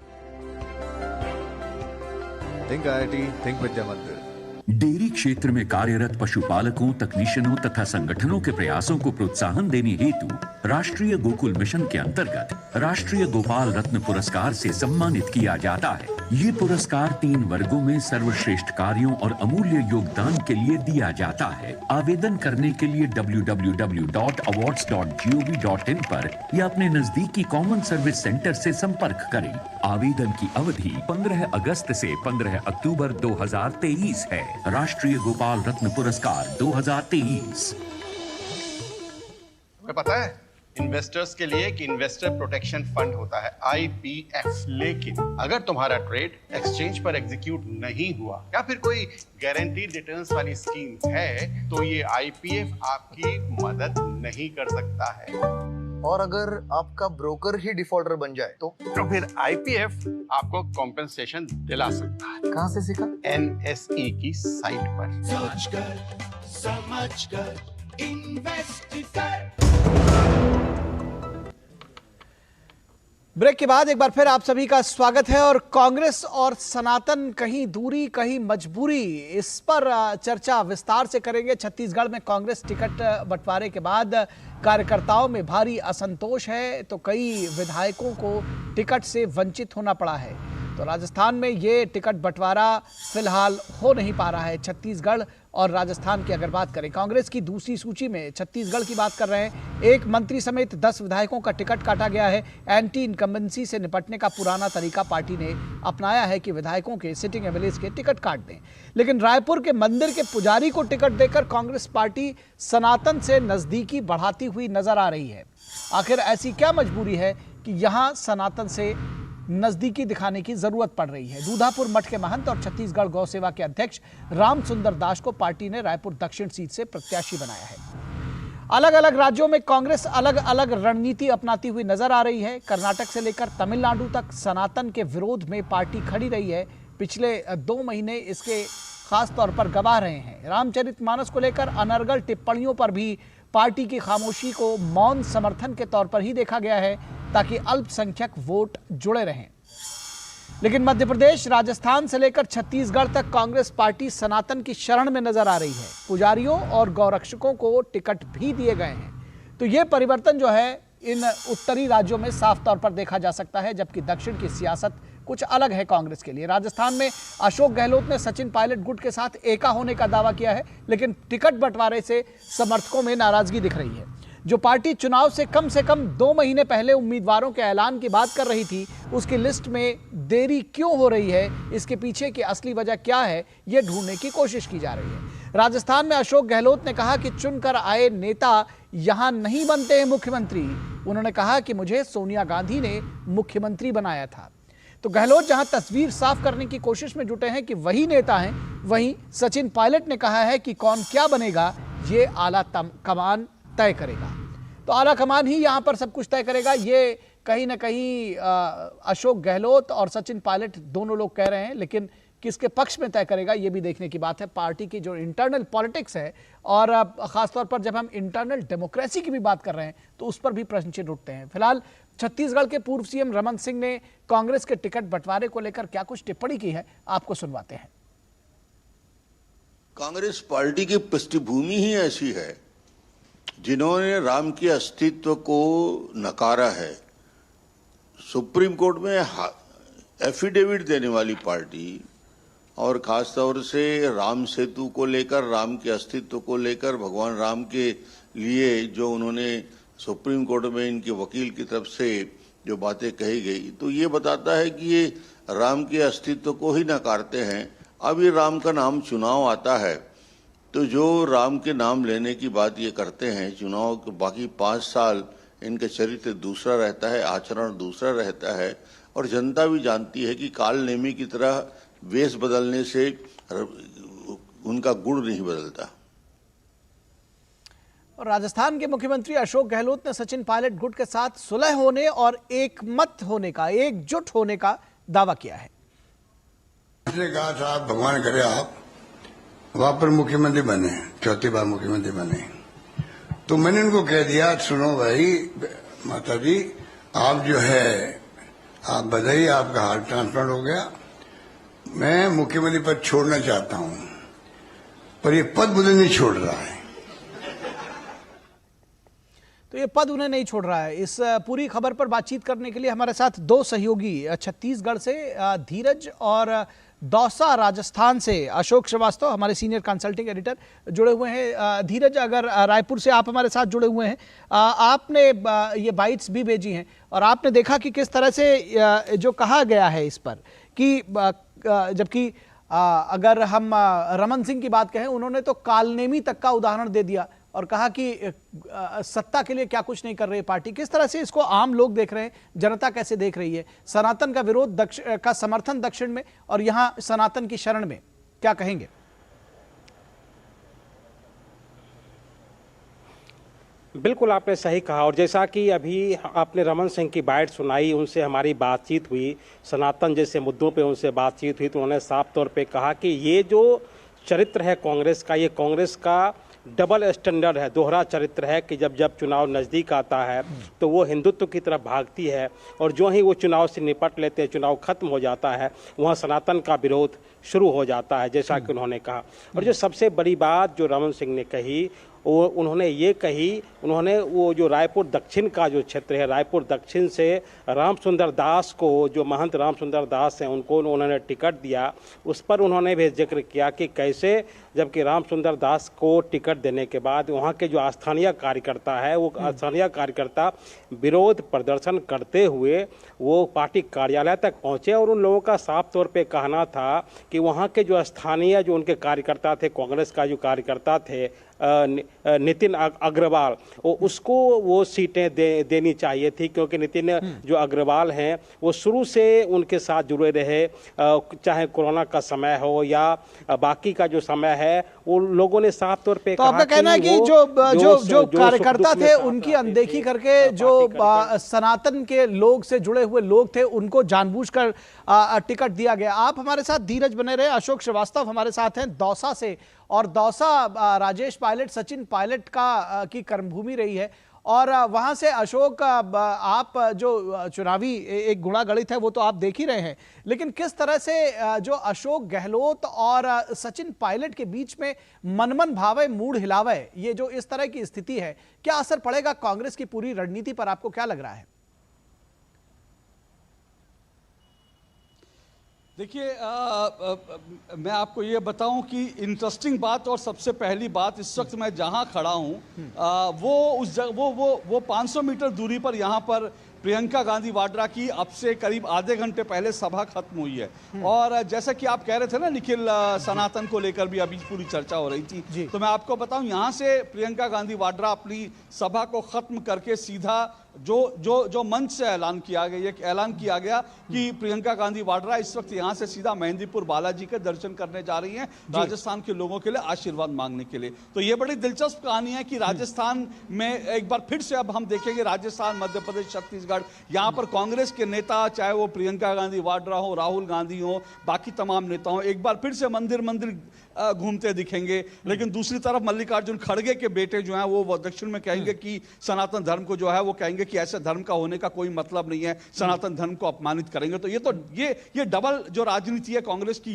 थिंक आईआईटी, थिंक विद्या मंदिर।
डेयरी क्षेत्र में कार्यरत पशुपालकों, तकनीशियनों तथा संगठनों के प्रयासों को प्रोत्साहन देने हेतु राष्ट्रीय गोकुल मिशन के अंतर्गत राष्ट्रीय गोपाल रत्न पुरस्कार से सम्मानित किया जाता है। ये पुरस्कार 3 वर्गों में सर्वश्रेष्ठ कार्यों और अमूल्य योगदान के लिए दिया जाता है। आवेदन करने के लिए www.awards.gov.in पर या अपने नजदीकी कॉमन सर्विस सेंटर से संपर्क करें। आवेदन की अवधि 15 अगस्त से 15 अक्टूबर 2023 है। राष्ट्रीय गोपाल रत्न पुरस्कार 2023।
तुम्हें पता है इन्वेस्टर्स के लिए एक इन्वेस्टर प्रोटेक्शन फंड होता है IPF, लेकिन अगर तुम्हारा ट्रेड एक्सचेंज पर एग्जीक्यूट नहीं हुआ या फिर कोई गारंटीड रिटर्न्स वाली स्कीम है तो ये IPF आपकी मदद नहीं कर सकता है।
और अगर आपका ब्रोकर ही डिफॉल्टर बन जाए तो
फिर IPF आपको कॉम्पेंसेशन दिला सकता है।
कहां से सीखा?
NSE की साइट पर।
सोचकर समझकर इन्वेस्ट कर।
ब्रेक के बाद एक बार फिर आप सभी का स्वागत है। और कांग्रेस और सनातन कहीं दूरी कहीं मजबूरी, इस पर चर्चा विस्तार से करेंगे। छत्तीसगढ़ में कांग्रेस टिकट बंटवारे के बाद कार्यकर्ताओं में भारी असंतोष है, तो कई विधायकों को टिकट से वंचित होना पड़ा है। तो राजस्थान में ये टिकट बंटवारा फिलहाल हो नहीं पा रहा है। छत्तीसगढ़ और राजस्थान की अगर बात करें, कांग्रेस की दूसरी सूची में छत्तीसगढ़ की बात कर रहे हैं। एक मंत्री समेत 10 विधायकों का टिकट काटा गया है। एंटी इनकम्बेंसी से निपटने का पुराना तरीका पार्टी ने अपनाया है कि विधायकों के सिटिंग एमएलएज के टिकट काट दें, लेकिन रायपुर के मंदिर के पुजारी को टिकट देकर कांग्रेस पार्टी सनातन से नजदीकी बढ़ाती हुई नजर आ रही है। आखिर ऐसी क्या मजबूरी है कि यहां सनातन से नजदीकी दिखाने की जरूरत पड़ रही है? दूधापुर मठ के महंत और छत्तीसगढ़ गौ सेवा के अध्यक्ष राम सुंदर दास को पार्टी ने रायपुर दक्षिण सीट से प्रत्याशी बनाया है। अलग अलग राज्यों में कांग्रेस अलग अलग रणनीति अपनाती हुई नजर आ रही है। कर्नाटक से लेकर तमिलनाडु तक सनातन के विरोध में पार्टी खड़ी रही है। पिछले 2 महीने इसके खास तौर पर गवाह रहे हैं। रामचरितमानस को लेकर अनर्गल टिप्पणियों पर भी पार्टी की खामोशी को मौन समर्थन के तौर पर ही देखा गया है, ताकि अल्पसंख्यक वोट जुड़े रहें। लेकिन मध्य प्रदेश, राजस्थान से लेकर छत्तीसगढ़ तक कांग्रेस पार्टी सनातन की शरण में नजर आ रही है। पुजारियों और गौरक्षकों को टिकट भी दिए गए हैं। तो ये परिवर्तन जो है इन उत्तरी राज्यों में साफ तौर पर देखा जा सकता है, जबकि दक्षिण की सियासत कुछ अलग है कांग्रेस के लिए। राजस्थान में अशोक गहलोत ने सचिन पायलट गुट के साथ एका होने का दावा किया है, लेकिन टिकट बंटवारे से समर्थकों में नाराजगी दिख रही है। जो पार्टी चुनाव से कम 2 महीने पहले उम्मीदवारों के ऐलान की बात कर रही थी, उसकी लिस्ट में देरी क्यों हो रही है, इसके पीछे की असली वजह क्या है, यह ढूंढने की कोशिश की जा रही है। राजस्थान में अशोक गहलोत ने कहा कि चुनकर आए नेता यहां नहीं बनते हैं मुख्यमंत्री। उन्होंने कहा कि मुझे सोनिया गांधी ने मुख्यमंत्री बनाया था। तो गहलोत जहां तस्वीर साफ करने की कोशिश में जुटे हैं कि वही नेता हैं, वहीं सचिन पायलट ने कहा है कि कौन क्या बनेगा ये आला कमान तय करेगा। तो आला कमान ही यहां पर सब कुछ तय करेगा, ये कहीं ना कहीं अशोक गहलोत और सचिन पायलट दोनों लोग कह रहे हैं, लेकिन किसके पक्ष में तय करेगा ये भी देखने की बात है। पार्टी की जो इंटरनल पॉलिटिक्स है, और खासतौर पर जब हम इंटरनल डेमोक्रेसी की भी बात कर रहे हैं तो उस पर भी प्रश्न चिन्ह उठते हैं। फिलहाल छत्तीसगढ़ के पूर्व सीएम रमन सिंह ने कांग्रेस के टिकट बंटवारे को लेकर क्या कुछ टिप्पणी की है, आपको सुनवाते हैं।
कांग्रेस पार्टी की पृष्ठभूमि ही ऐसी है, जिन्होंने राम के अस्तित्व को नकारा है, सुप्रीम कोर्ट में एफिडेविट देने वाली पार्टी और खास तौर से राम सेतु को लेकर, राम के अस्तित्व को लेकर, भगवान राम के लिए जो उन्होंने सुप्रीम कोर्ट में इनके वकील की तरफ से जो बातें कही गई, तो ये बताता है कि ये राम के अस्तित्व को ही नकारते हैं। अब ये राम का नाम चुनाव आता है तो जो राम के नाम लेने की बात ये करते हैं, चुनाव के बाकी 5 साल इनका चरित्र दूसरा रहता है, आचरण दूसरा रहता है, और जनता भी जानती है कि काल नेमी की तरह वेश बदलने से उनका गुण नहीं बदलता।
और राजस्थान के मुख्यमंत्री अशोक गहलोत ने सचिन पायलट गुट के साथ सुलह होने और एकमत होने का, एकजुट होने का दावा किया है।
उसने कहा था भगवान करे आप वापस मुख्यमंत्री बने, 4थी बार मुख्यमंत्री बने, तो मैंने उनको कह दिया सुनो भाई माता जी, आप जो है आप बधाई, आपका हार्ट ट्रांसप्लांट हो गया, मैं मुख्यमंत्री पद छोड़ना चाहता हूं, पर ये पद मुझे नहीं छोड़ रहा है।
तो ये पद उन्हें नहीं छोड़ रहा है। इस पूरी खबर पर बातचीत करने के लिए हमारे साथ 2 सहयोगी छत्तीसगढ़ से धीरज और दौसा राजस्थान से अशोक श्रीवास्तव, हमारे सीनियर कंसल्टिंग एडिटर जुड़े हुए हैं। धीरज, अगर रायपुर से आप हमारे साथ जुड़े हुए हैं, आपने ये बाइट्स भी भेजी हैं और आपने देखा कि किस तरह से जो कहा गया है इस पर कि जबकि अगर हम रमन सिंह की बात कहें, उन्होंने तो कालनेमी तक का उदाहरण दे दिया और कहा कि सत्ता के लिए क्या कुछ नहीं कर रही पार्टी। किस तरह से इसको आम लोग देख रहे हैं, जनता कैसे देख रही है? सनातन का विरोध का समर्थन दक्षिण में और यहां सनातन की शरण में, क्या कहेंगे?
बिल्कुल आपने सही कहा, और जैसा कि अभी आपने रमन सिंह की बाइट सुनाई, उनसे हमारी बातचीत हुई, सनातन जैसे मुद्दों पे उनसे बातचीत हुई, तो उन्होंने साफ तौर पे कहा कि ये जो चरित्र है कांग्रेस का, ये कांग्रेस का डबल स्टैंडर्ड है, दोहरा चरित्र है कि जब जब चुनाव नज़दीक आता है तो वो हिंदुत्व की तरफ भागती है, और जो ही वो चुनाव से निपट लेते हैं, चुनाव खत्म हो जाता है, वहाँ सनातन का विरोध शुरू हो जाता है, जैसा कि उन्होंने कहा। और जो सबसे बड़ी बात जो रमन सिंह ने कही, वो उन्होंने ये कही, उन्होंने वो जो रायपुर दक्षिण का जो क्षेत्र है, रायपुर दक्षिण से राम सुंदर दास को, जो महंत राम सुंदर दास हैं, उनको उन्होंने टिकट दिया, उस पर उन्होंने भी जिक्र किया कि कैसे जबकि राम सुंदर दास को टिकट देने के बाद वहाँ के जो स्थानीय कार्यकर्ता है, वो स्थानीय कार्यकर्ता विरोध प्रदर्शन करते हुए वो पार्टी कार्यालय तक पहुँचे, और उन लोगों का साफ तौर पे कहना था कि वहाँ के जो स्थानीय जो उनके कार्यकर्ता थे, कांग्रेस का जो कार्यकर्ता थे नितिन अग्रवाल, उसको वो सीटें देनी चाहिए थी, क्योंकि नितिन जो अग्रवाल हैं वो शुरू से उनके साथ जुड़े रहे, चाहे कोरोना का समय हो या बाकी का जो समय है, वो लोगों ने साफ तौर पे
तो आपका कहना है कि जो कार्यकर्ता थे उनकी अनदेखी करके जो सनातन के लोग से जुड़े हुए लोग थे उनको जानबूझकर टिकट दिया गया। आप हमारे साथ धीरज बने रहे। अशोक श्रीवास्तव हमारे साथ हैं दौसा से, और दौसा राजेश पायलट, सचिन पायलट की कर्मभूमि रही है, और वहां से अशोक, आप जो चुनावी एक गुणागणित है वो तो आप देख ही रहे हैं, लेकिन किस तरह से जो अशोक गहलोत और सचिन पायलट के बीच में मनमन भावे मूड हिलावे, ये जो इस तरह की स्थिति है, क्या असर पड़ेगा कांग्रेस की पूरी रणनीति पर? आपको क्या लग रहा है?
देखिए, मैं आपको ये बताऊं कि इंटरेस्टिंग बात और सबसे पहली बात, इस वक्त मैं जहां खड़ा हूं वो 500 मीटर दूरी पर यहाँ पर प्रियंका गांधी वाड्रा की अब से करीब आधे घंटे पहले सभा खत्म हुई है। और जैसा कि आप कह रहे थे ना निखिल, सनातन को लेकर भी अभी पूरी चर्चा हो रही थी, तो मैं आपको बताऊं यहाँ से प्रियंका गांधी वाड्रा अपनी सभा को खत्म करके सीधा जो मंच से ऐलान किया गया कि प्रियंका गांधी वाड्रा इस वक्त यहाँ से सीधा मेहंदीपुर बालाजी के दर्शन करने जा रही हैं, राजस्थान के लोगों के लिए आशीर्वाद मांगने के लिए। तो ये बड़ी दिलचस्प कहानी है कि राजस्थान में एक बार फिर से अब हम देखेंगे, राजस्थान, मध्य प्रदेश, छत्तीसगढ़, यहाँ पर कांग्रेस के नेता, चाहे वो प्रियंका गांधी वाड्रा हो, राहुल गांधी हो, बाकी तमाम नेता हो, एक बार फिर से मंदिर घूमते दिखेंगे। लेकिन दूसरी तरफ मल्लिकार्जुन खड़गे के बेटे जो हैं वो दक्षिण में कहेंगे कि सनातन धर्म को जो है वो कहेंगे कि ऐसे धर्म का होने का कोई मतलब नहीं है, सनातन धर्म को अपमानित करेंगे। तो ये डबल जो राजनीति है कांग्रेस की,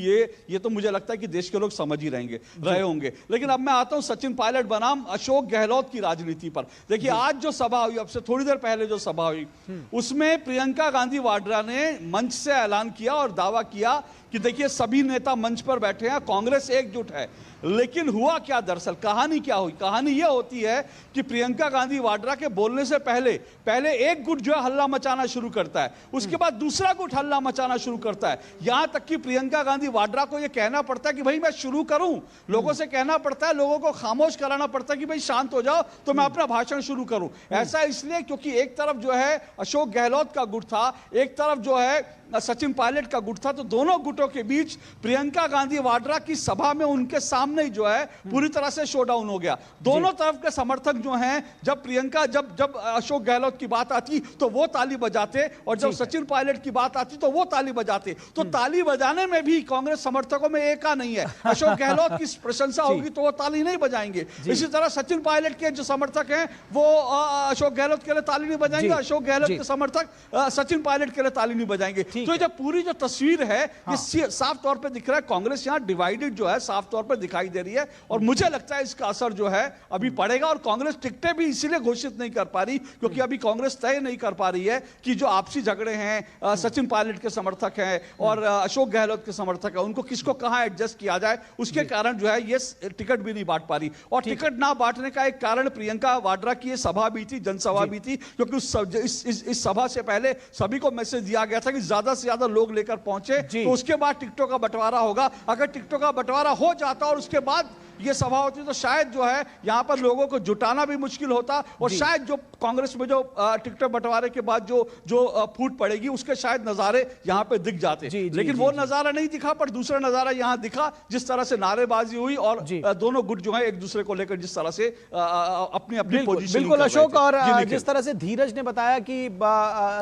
ये तो मुझे लगता है कि देश के लोग समझ ही रहे होंगे। लेकिन अब मैं आता हूं सचिन पायलट बनाम अशोक गहलोत की राजनीति पर। देखिए, आज जो सभा हुई, अब से थोड़ी देर पहले जो सभा हुई, उसमें प्रियंका गांधी वाड्रा ने मंच से ऐलान किया और दावा किया कि देखिए सभी नेता मंच पर बैठे हैं, कांग्रेस एकजुट है। लेकिन हुआ क्या, दरअसल कहानी क्या हुई? कहानी यह होती है कि प्रियंका गांधी वाड्रा के बोलने से पहले एक गुट जो है हल्ला मचाना शुरू करता है, उसके बाद दूसरा गुट हल्ला मचाना शुरू करता है। यहां तक कि प्रियंका गांधी वाड्रा को यह कहना पड़ता है कि भाई मैं शुरू करूं, लोगों से कहना पड़ता है, लोगों को खामोश कराना पड़ता है कि भाई शांत हो जाओ तो मैं अपना भाषण शुरू करूं। ऐसा इसलिए क्योंकि एक तरफ जो है अशोक गहलोत का गुट था, एक तरफ जो है सचिन पायलट का गुट था, तो दोनों गुटों के बीच प्रियंका गांधी वाड्रा की सभा में उनके सामने ही जो है पूरी तरह से शोडाउन हो गया। दोनों तरफ के समर्थक जो हैं, जब अशोक गहलोत की बात आती तो वो ताली बजाते, और जब सचिन पायलट की बात आती तो वो ताली बजाते। तो ताली बजाने में भी कांग्रेस समर्थकों में एका नहीं है। अशोक गहलोत की प्रशंसा होगी तो वो ताली नहीं बजाएंगे, इसी तरह सचिन पायलट के जो समर्थक हैं वो अशोक गहलोत के लिए ताली नहीं बजाएंगे, अशोक गहलोत के समर्थक सचिन पायलट के लिए ताली नहीं बजाएंगे। तो ये पूरी जो तस्वीर है ये साफ तौर पे दिख रहा है, कांग्रेस यहां डिवाइडेड जो है साफ तौर पे दिखाई दे रही है, और मुझे लगता है इसका असर जो है अभी पड़ेगा। और कांग्रेस टिकटें भी इसीलिए घोषित नहीं कर पा रही क्योंकि अभी कांग्रेस तय नहीं कर पा रही है कि जो आपसी झगड़े हैं, सचिन पायलट के समर्थक हैं और अशोक गहलोत के समर्थक हैं, उनको किसको कहां एडजस्ट किया जाए, उसके कारण जो है ये टिकट भी नहीं बांट पा रही। और टिकट ना बांटने का एक कारण प्रियंका वाड्रा की सभा भी थी, जनसभा भी थी, क्योंकि इस सभा से पहले सभी को मैसेज दिया गया था कि ज्यादा से ज्यादा लोग लेकर पहुंचे तो उसके बाद टिकटों का बंटवारा होगा। अगर टिकटों का बंटवारा हो जाता और उसके बाद ये सभा होती तो शायद जो है यहां पर लोगों को जुटाना भी मुश्किल होता, और शायद जो कांग्रेस में जो टिकट बंटवारे के बाद जो फूट पड़ेगी उसके शायद नजारे यहां पे दिख जाते। लेकिन वो नजारा नहीं दिखा, पर दूसरा नजारा यहां दिखा, जिस तरह से नारेबाजी हुई और दोनों गुट जो है एक दूसरे को लेकर जिस तरह से अपनी पोजीशन।
बिल्कुल अशोक, और जिस तरह से धीरज ने बताया कि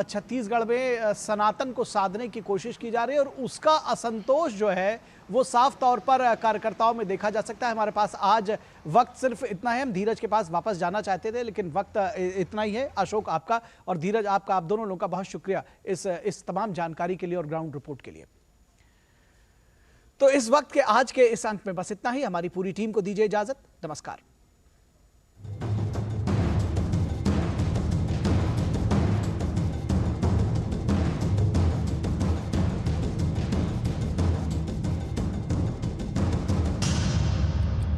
छत्तीसगढ़ में सनातन को साधने की कोशिश की जा रही है और उसका असंतोष जो है वो साफ तौर पर कार्यकर्ताओं में देखा जा सकता है। हमारे पास आज वक्त सिर्फ इतना है, हम धीरज के पास वापस जाना चाहते थे लेकिन वक्त इतना ही है। अशोक आपका और धीरज आपका, आप दोनों लोगों का बहुत शुक्रिया इस तमाम जानकारी के लिए और ग्राउंड रिपोर्ट के लिए। तो इस वक्त के आज के इस अंक में बस इतना ही। हमारी पूरी टीम को दीजिए इजाजत। नमस्कार।